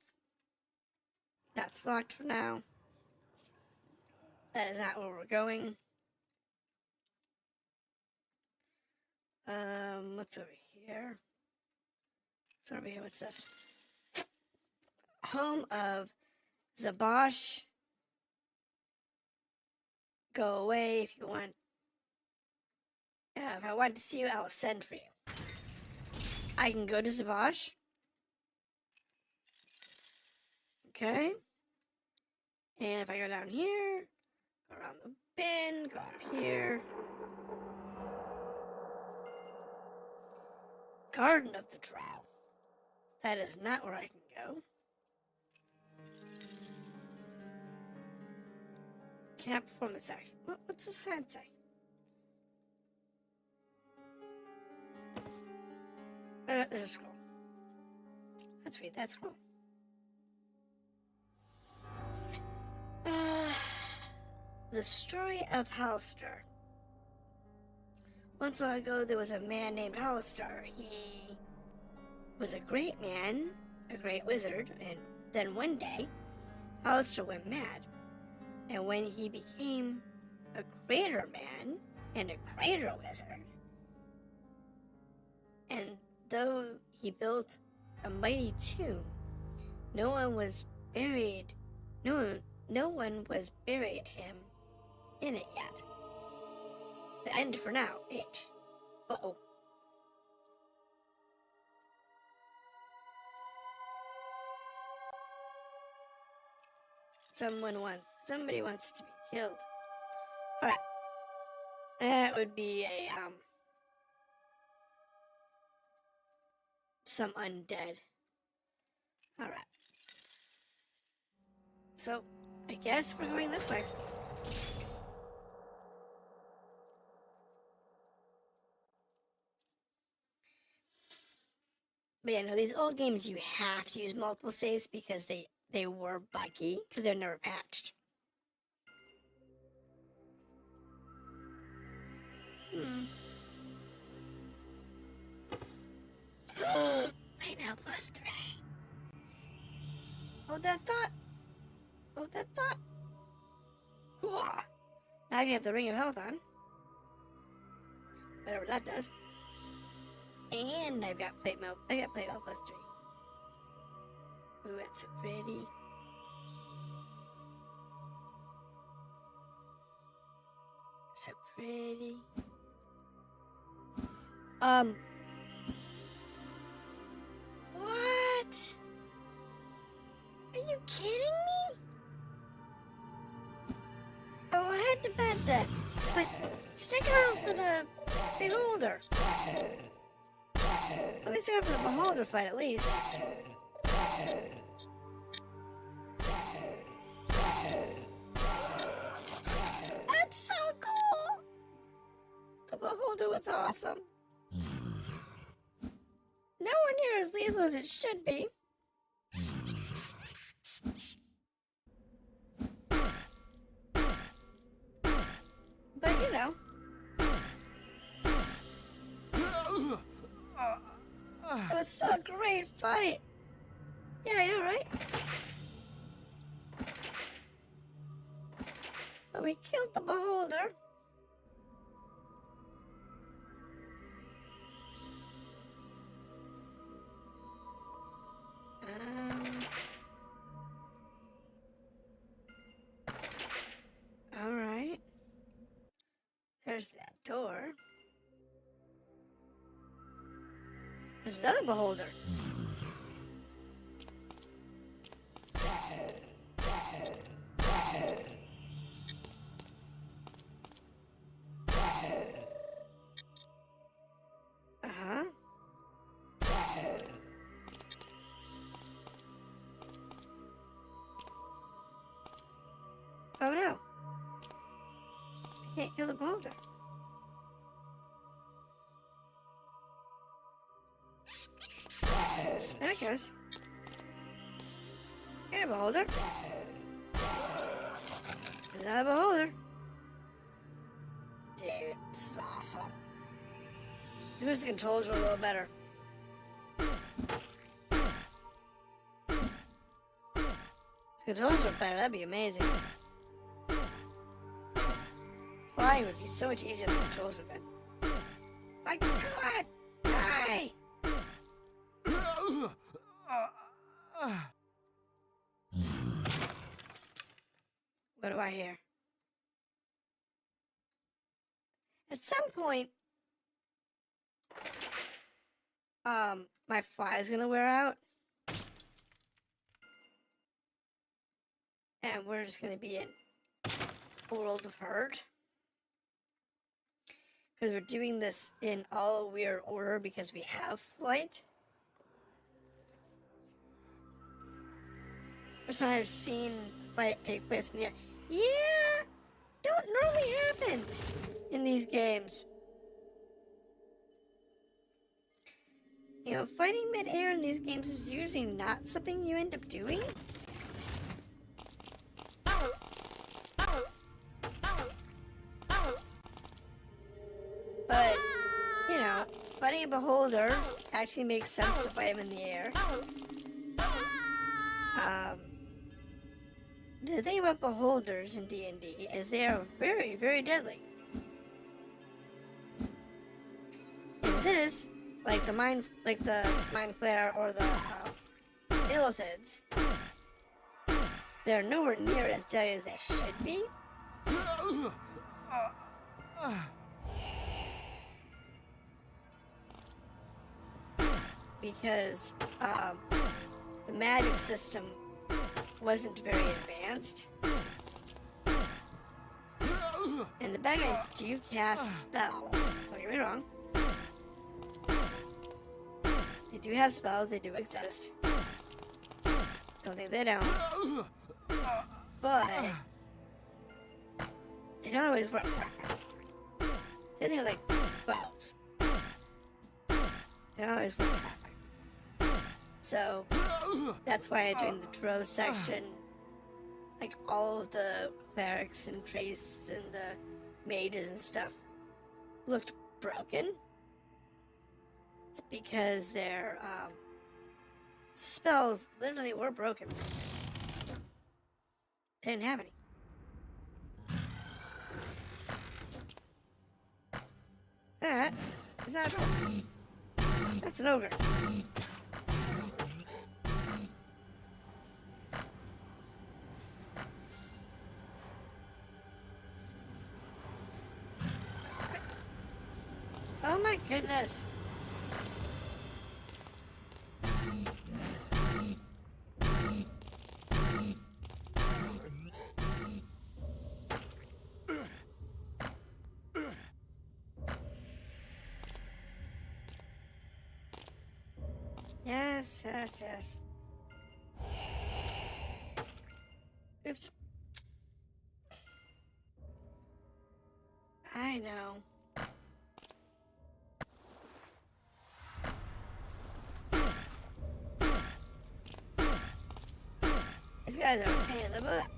That's locked for now. That is not where we're going. What's over here? What's over here? What's this? Home of Zabosh. Go away if you want. If I want to see you, I'll send for you. I can go to Zabosh. Okay. And if I go down here, go around the bin, go up here. Garden of the Drow. That is not where I can go. Cannot perform this action. What's this sign say? There's a scroll. Let's read that scroll. The story of Halster. Once long ago, there was a man named Halster. He was a great man, a great wizard, and then one day, Halster went mad. And when he became a greater man and a greater wizard, and though he built a mighty tomb, no one was buried him in it yet. The end for now, H. Uh-oh. Somebody wants to be killed. Alright. That would be a, some undead. Alright. So, I guess we're going this way. But yeah, no, these old games you have to use multiple saves because they were buggy, because they're never patched. Play now +3. Hold that thought. Hold that thought. Now I can have the Ring of Health on. Whatever that does. And I've got plate mail. I got plate mail +3. Ooh, that's so pretty. So pretty. What? Are you kidding me? Oh, I had to bet then. But stick around for the beholder. Let me stick around for the beholder fight at least. That's so cool. The beholder was awesome. Nowhere near as lethal as it should be. But you know. It was still a great fight. Yeah, I know, right? But we killed the beholder. Alright. There's that door. There's another beholder. Uh-huh. Oh no. I can't kill the beholder. There it goes. Hey, beholder. Is that a beholder? Dude, this is awesome. I wish the controls were a little better. If the controls were better, that'd be amazing. Flying would be so much easier if the controls were good. My God! Die! What do I hear? At some point, my fly's gonna wear out. And we're just gonna be in a world of hurt. Because we're doing this in all weird order because we have flight. First time I've seen flight take place in the air. Yeah! Don't normally happen in these games. You know, fighting mid-air in these games is usually not something you end up doing. But, you know, fighting a beholder actually makes sense to fight him in the air. The thing about beholders in D&D is they are very, very deadly. In this, like the mind flare or the illithids, they're nowhere near as deadly as they should be. Because the magic system wasn't very advanced. And the bad guys do cast spells. Don't get me wrong. They do have spells, they do exist. Don't think they don't. But they don't always work perfect. Same thing like bows. They don't always work perfect. So that's why during the Drow section, like all of the clerics and priests and the mages and stuff looked broken. It's because their spells literally were broken. They didn't have any. That is not a ogre. That's an ogre. Oh my goodness. Yes, yes, yes. Oops. I know. These guys are a pain in the butt.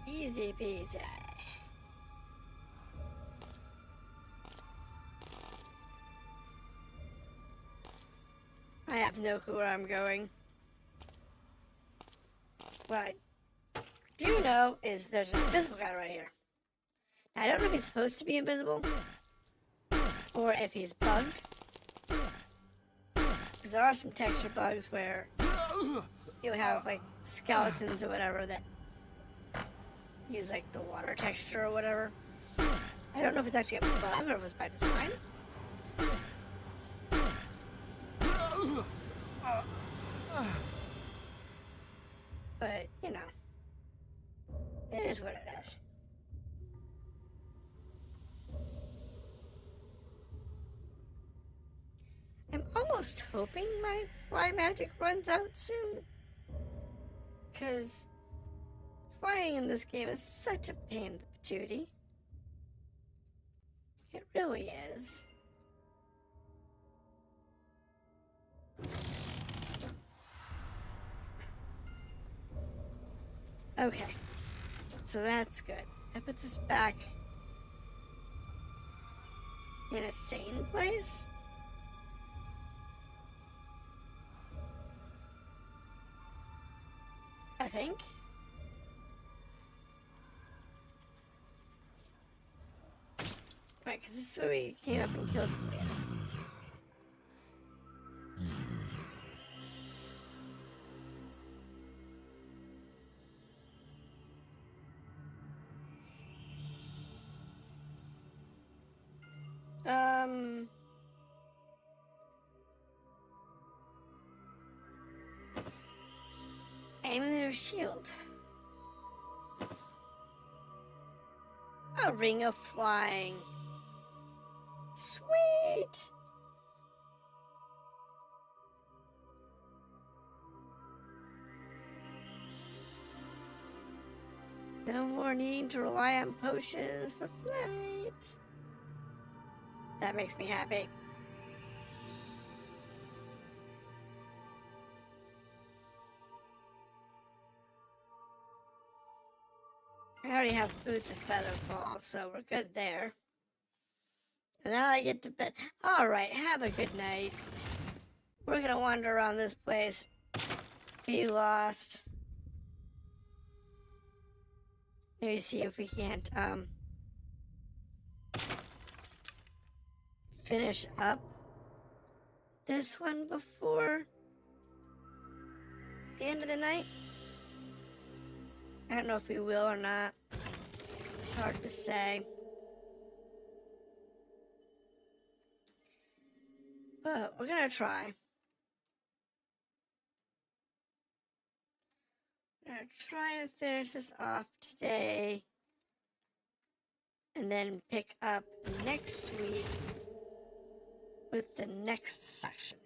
Easy peasy. I have no clue where I'm going. What I do know is there's an invisible guy right here. Now, I don't know if he's supposed to be invisible or if he's bugged. Because there are some texture bugs where you'll have like skeletons or whatever that use like the water texture or whatever. I don't know if it's actually a bug or if it's by design. But, you know, it is what it is. I'm almost hoping my fly magic runs out soon. Because flying in this game is such a pain in the patootie. It really is. Okay. So that's good. That puts us back in a sane place. I think. Right, because this is where we came up and killed the man. Amulet of Shield. A ring of flying. Sweet! No more needing to rely on potions for flight. That makes me happy. I already have boots of featherfall, so we're good there. And now I get to bed. Alright, have a good night. We're gonna wander around this place. Be lost. Maybe see if we can't, finish up this one before the end of the night. I don't know if we will or not. It's hard to say. But we're gonna try. We're gonna try and finish this off today. And then pick up next week with the next section.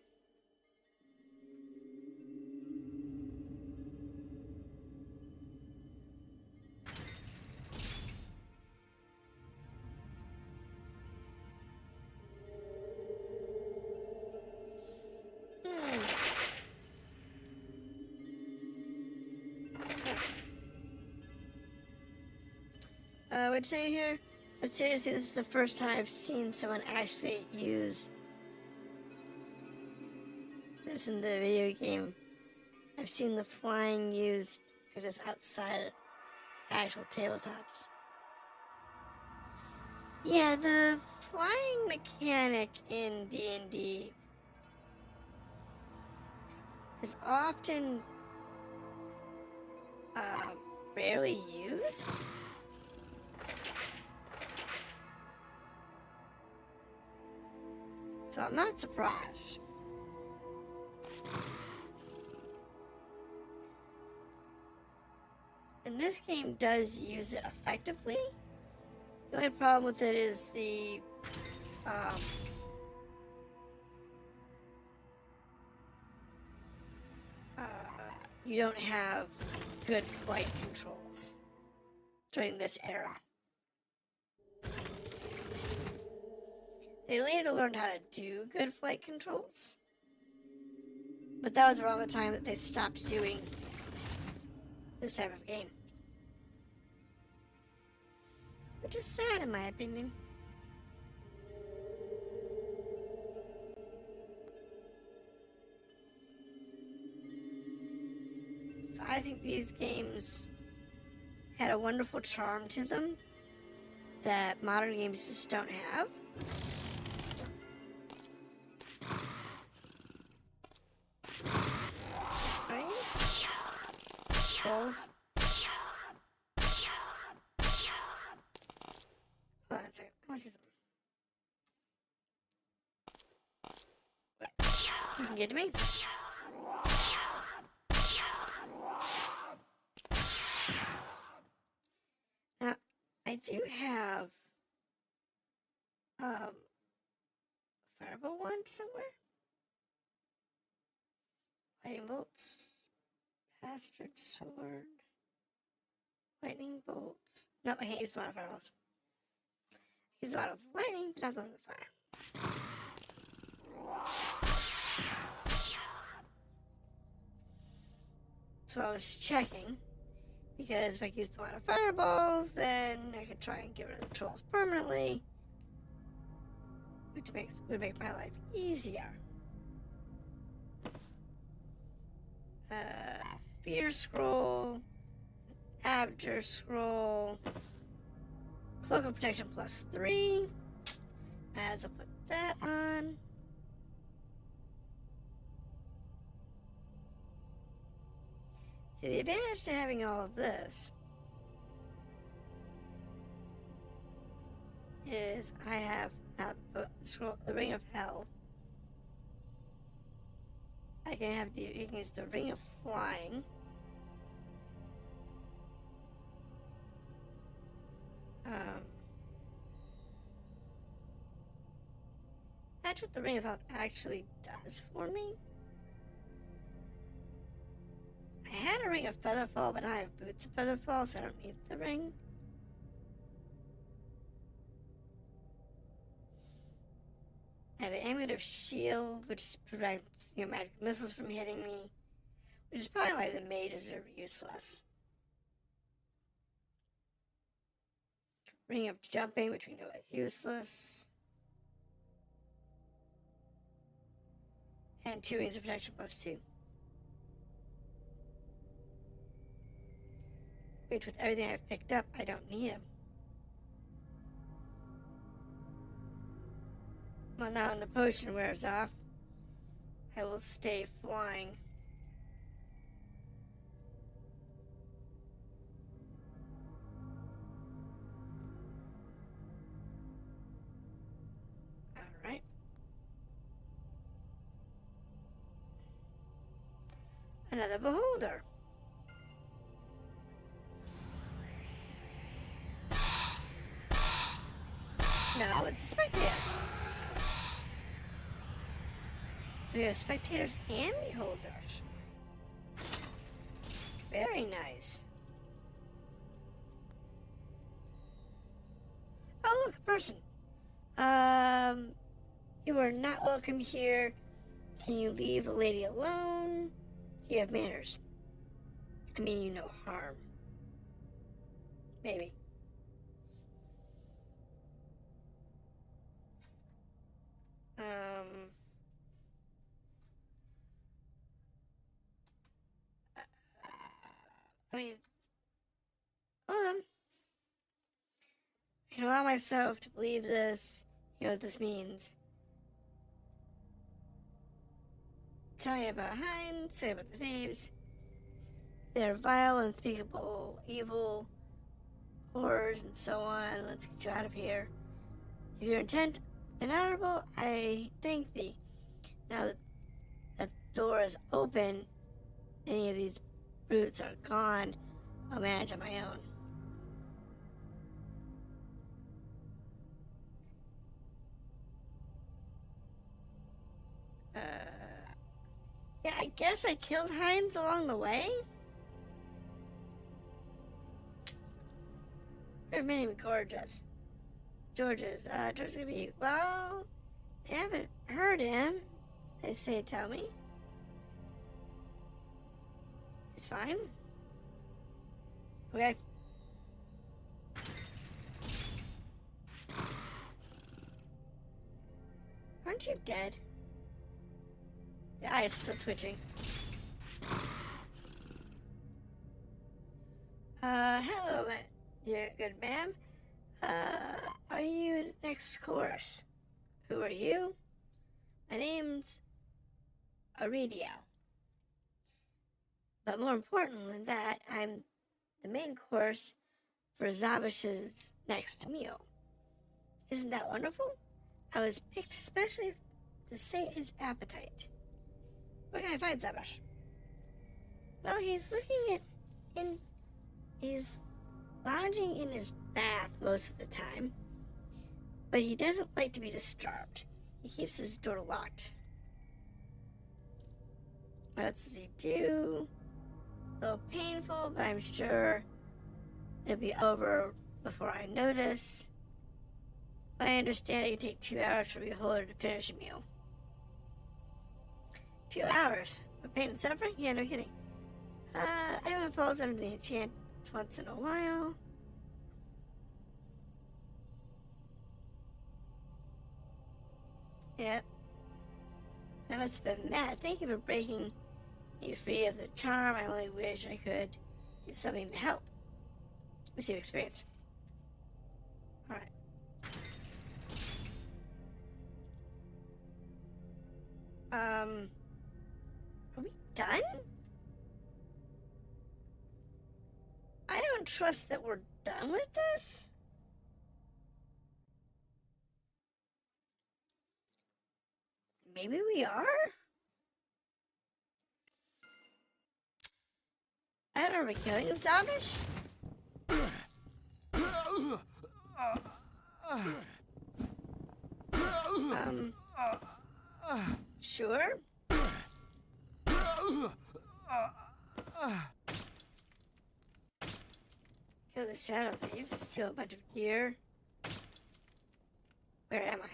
I would say here, but seriously, this is the first time I've seen someone actually use this in the video game. I've seen the flying used like this outside of actual tabletops. Yeah, the flying mechanic in D&D is often rarely used. So I'm not surprised. And this game does use it effectively. The only problem with it is the you don't have good flight controls during this era. They later learned how to do good flight controls, but that was around the time that they stopped doing this type of game. Which is sad in my opinion. So I think these games had a wonderful charm to them that modern games just don't have. Right? Rolls. Hold on a second. I want to see something. What? You can get to me? Now, I do have fireball wand somewhere. Lightning bolts. Bastard sword. Lightning bolts. No, I can't use a lot of fireballs. Use a lot of lightning, but not a lot of fire. So I was checking Because if I use a lot of fireballs, then I could try and get rid of the trolls permanently. Which would make my life easier. Fear scroll. Abjure scroll. Cloak of protection +3. Might as well put that on. See, the advantage to having all of this is I have now the Ring of Hell. I can have you can use the Ring of Flying. That's what the Ring of Health actually does for me. I had a Ring of Featherfall, but I have Boots of Featherfall, so I don't need the ring. I have the Amulet of Shield, which prevents magic missiles from hitting me, which is probably why the mages are useless. Ring of Jumping, which we know is useless. And 2 Rings of Protection +2. Which, with everything I've picked up, I don't need them. Well, now when the potion wears off, I will stay flying. Alright. Another beholder. No, it's a spectator. We have spectators and beholders. Very nice. Oh, look, a person. You are not welcome here. Can you leave the lady alone? Do you have manners? I mean you no harm. Maybe. I mean, hold on. I can allow myself to believe this. You know what this means. Tell me about Hinds, say about the Thieves. They're vile, unspeakable, evil, horrors, and so on. Let's get you out of here. If your intent is honorable, I thank thee. Now that the door is open, any of these brutes are gone, I'll manage on my own. Yeah, I guess I killed Hinds along the way? Or maybe George's. George's gonna be, well, they haven't heard him. They say, tell me. It's fine. Okay. Aren't you dead? The eye is still twitching. Hello, dear good ma'am. Are you next course? Who are you? My name's Aurelia. But more important than that, I'm the main course for Zabash's next meal. Isn't that wonderful? I was picked especially to sate his appetite. Where can I find Zabash? Well, he's he's lounging in his bath most of the time, but he doesn't like to be disturbed. He keeps his door locked. What else does he do? A little painful, but I'm sure it'll be over before I notice. I understand it can take 2 hours for a beholder to finish a meal. 2 hours of pain and suffering? Yeah, no kidding. Anyone falls under the It's once in a while. Yep. I must have been mad. Thank you for breaking me free of the charm. I only wish I could do something to help. Receive experience. Alright. Are we done? I don't trust that we're done with this. Maybe we are? I don't remember killing the Zamish. Sure. Kill the Shadow Thieves, steal a bunch of gear. Where am I?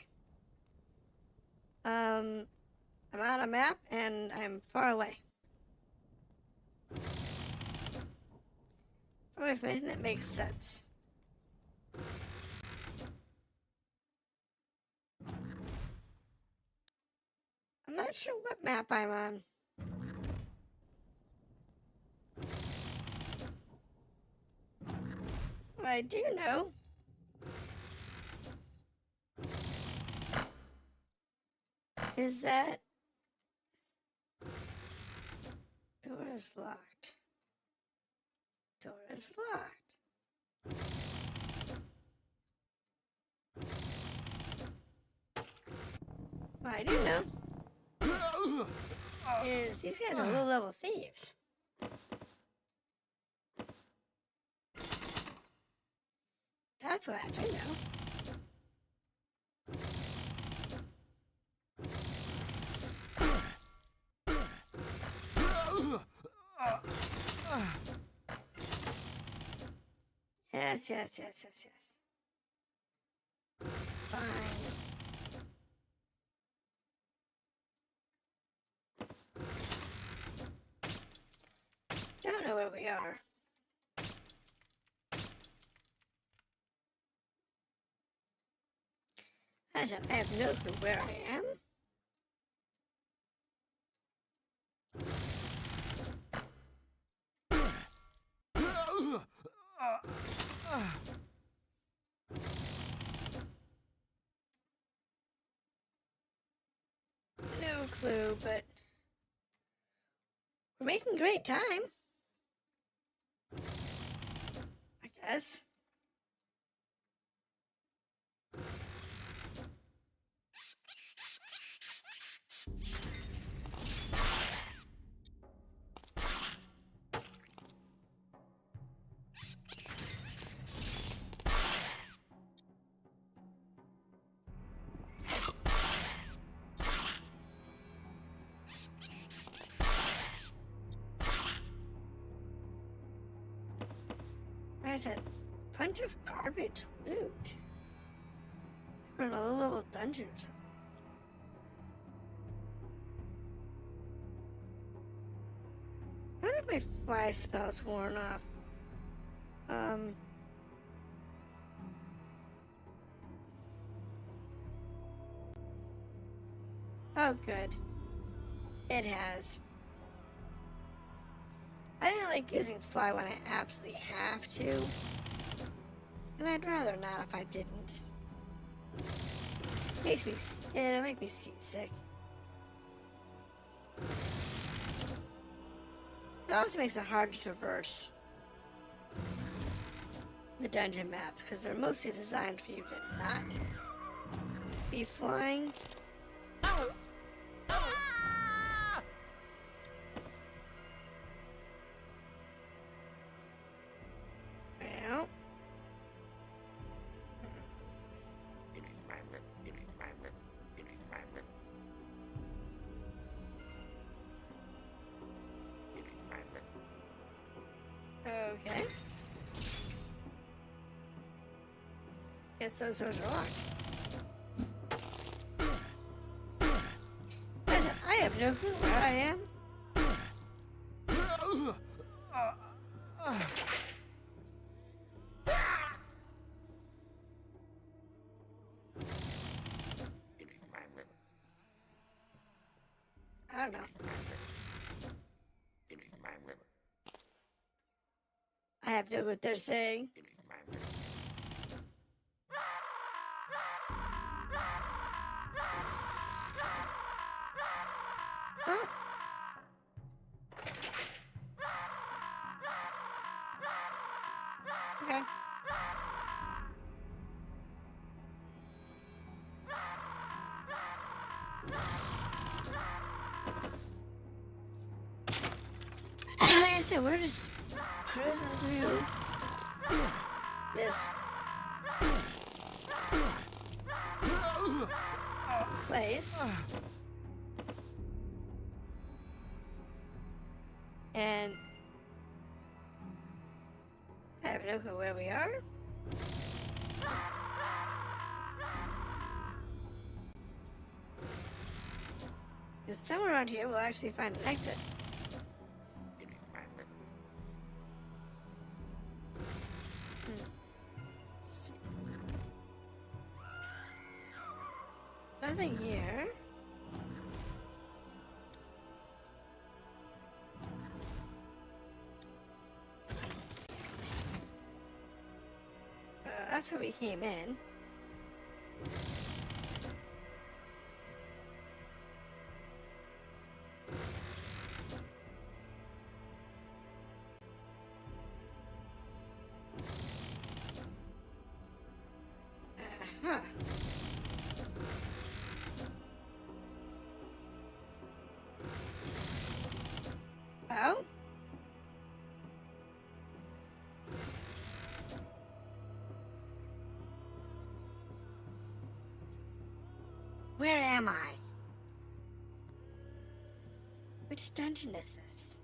I'm on a map and I'm far away. Far away from anything that makes sense. I'm not sure what map I'm on. What I do know is that door is locked. Door is locked. What I do know is these guys are low-level thieves. That's what I do know. Yes. Fine. Don't know where we are. I have no clue where I am. No clue, but we're making great time. I guess. That's a bunch of garbage loot. We're in a low-level dungeon or something. I wonder if my fly spell's worn off. Oh, good. It has. I don't like using fly when I absolutely have to. And I'd rather not if I didn't. It'll make me seasick. It also makes it hard to traverse the dungeon maps because they're mostly designed for you to not be flying. Well. Okay. Guess those doors are locked. Listen, I have no clue where I am. I don't know. I have no clue what they're saying. Huh? Okay. Like I said, we're just cruising through this place. And I have no clue where we are. Because somewhere around here we'll actually find an exit. Let's see. Nothing here. That's where we came in. Huh. Well, where am I? Which dungeon is this?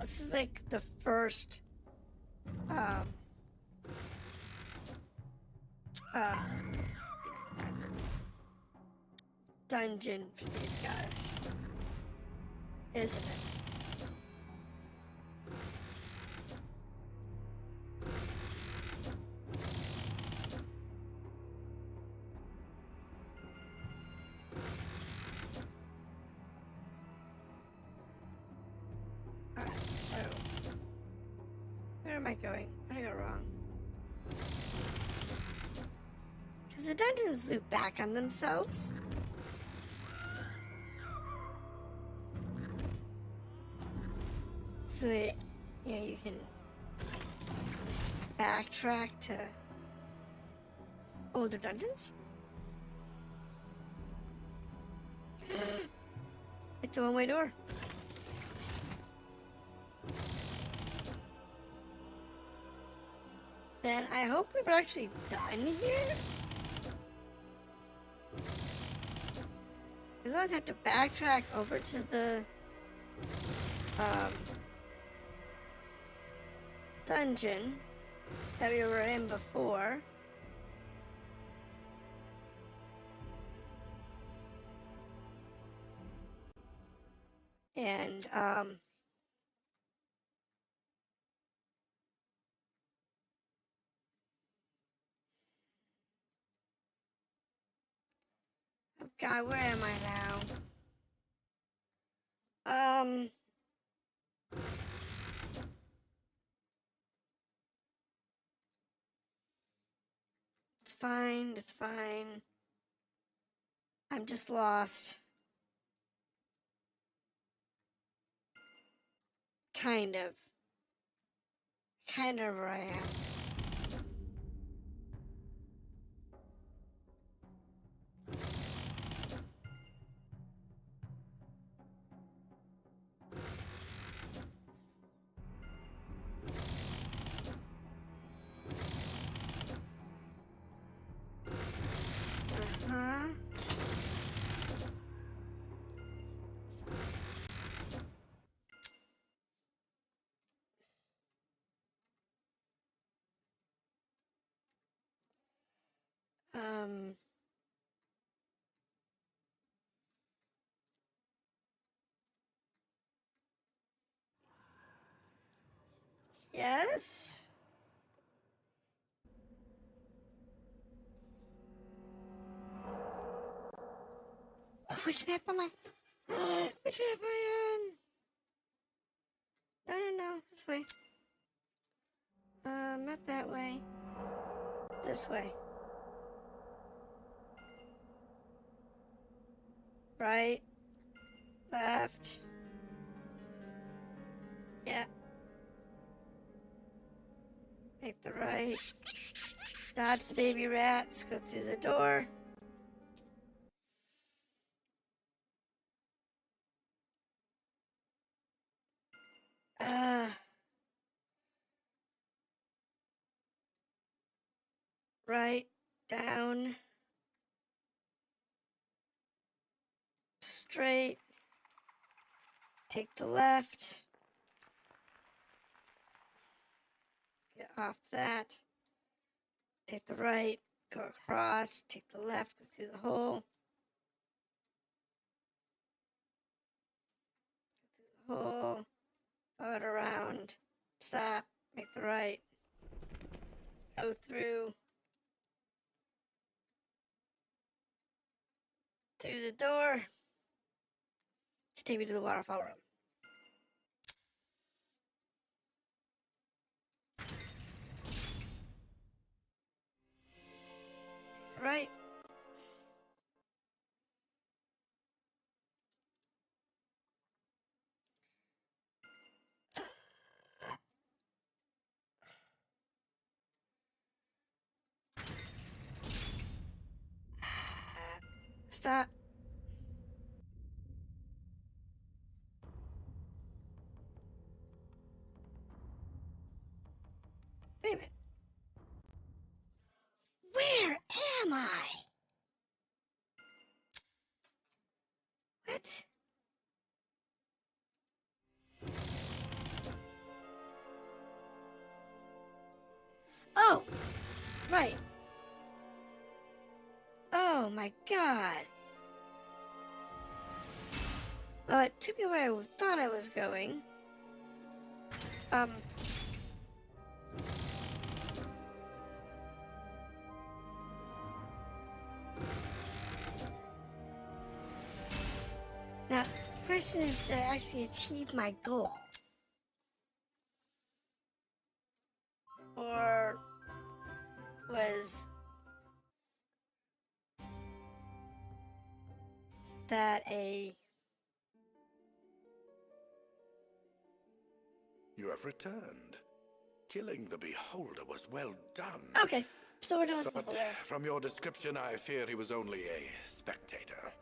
This is like the first uh, dungeon for these guys, isn't it? Alright, so where am I going? Where did I go wrong? Because the dungeons loop back on themselves. So that, you know, you can backtrack to older dungeons. It's a one-way door. Then I hope we're actually done here. Because I always have to backtrack over to the dungeon that we were in before. And oh God, where am I now? It's fine, it's fine. I'm just lost. Kind of. Kind of where I am. Uh-huh. Yes? Oh, which map am I? Which map am I on? No, this way. Not that way. This way. Right. Left. Yeah. Make the right. Dodge the baby rats. Go through the door. Right. Down. Straight. Take the left. Get off that. Take the right. Go across. Take the left. Go through the hole. Go through the hole. Go it around. Stop. Make the right. Go through. Through the door. To take me to the waterfall room. Right. Stop. Wait a minute. Where am I? What? Oh! Right. Oh my god. Well, it took me where I thought I was going. Now, the question is to actually achieve my goal. Or was that a... You have returned. Killing the beholder was well done. Okay, so we're done with But people there. from your description, I fear he was only a spectator.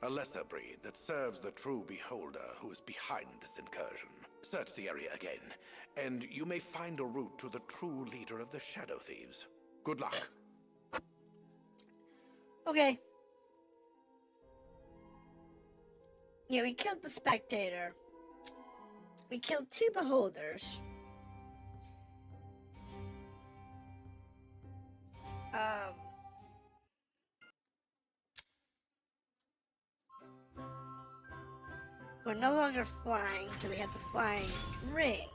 A lesser breed that serves the true beholder who is behind this incursion. Search the area again, and you may find a route to the true leader of the Shadow Thieves. Good luck. Okay. Yeah, we killed the spectator. We killed 2 beholders. We're no longer flying, so we have the flying ring.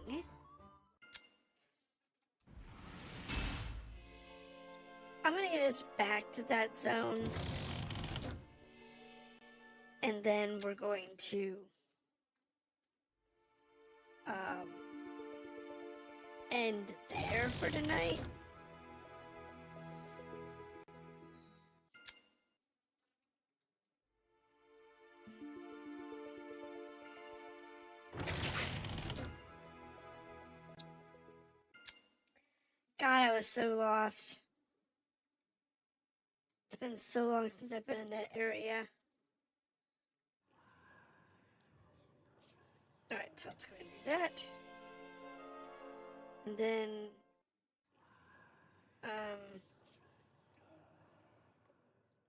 I'm gonna get us back to that zone. And then we're going to end there for tonight. God, I was so lost. It's been so long since I've been in that area. Alright, so let's go ahead and do that. And then,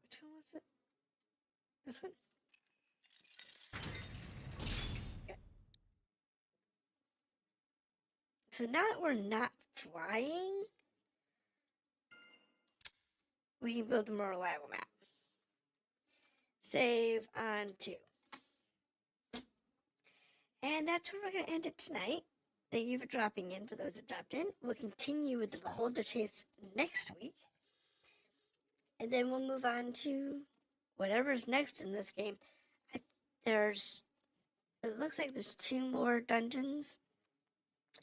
which one was it? This one? Yeah. So now that we're not flying, we can build a more reliable map. Save on 2. And that's where we're going to end it tonight. Thank you for dropping in. For those that dropped in, we'll continue with the Beholder Chase next week. And then we'll move on to whatever's next in this game. It looks like there's 2 more dungeons.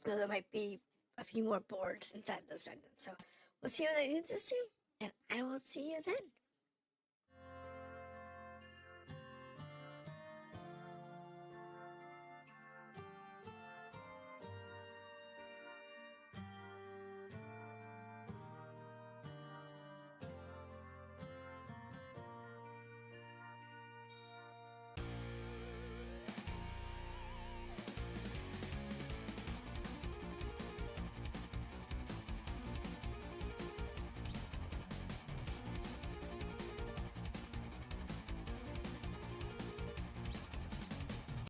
Though there might be a few more boards inside those dungeons. So we'll see where that leads us to. And I will see you then.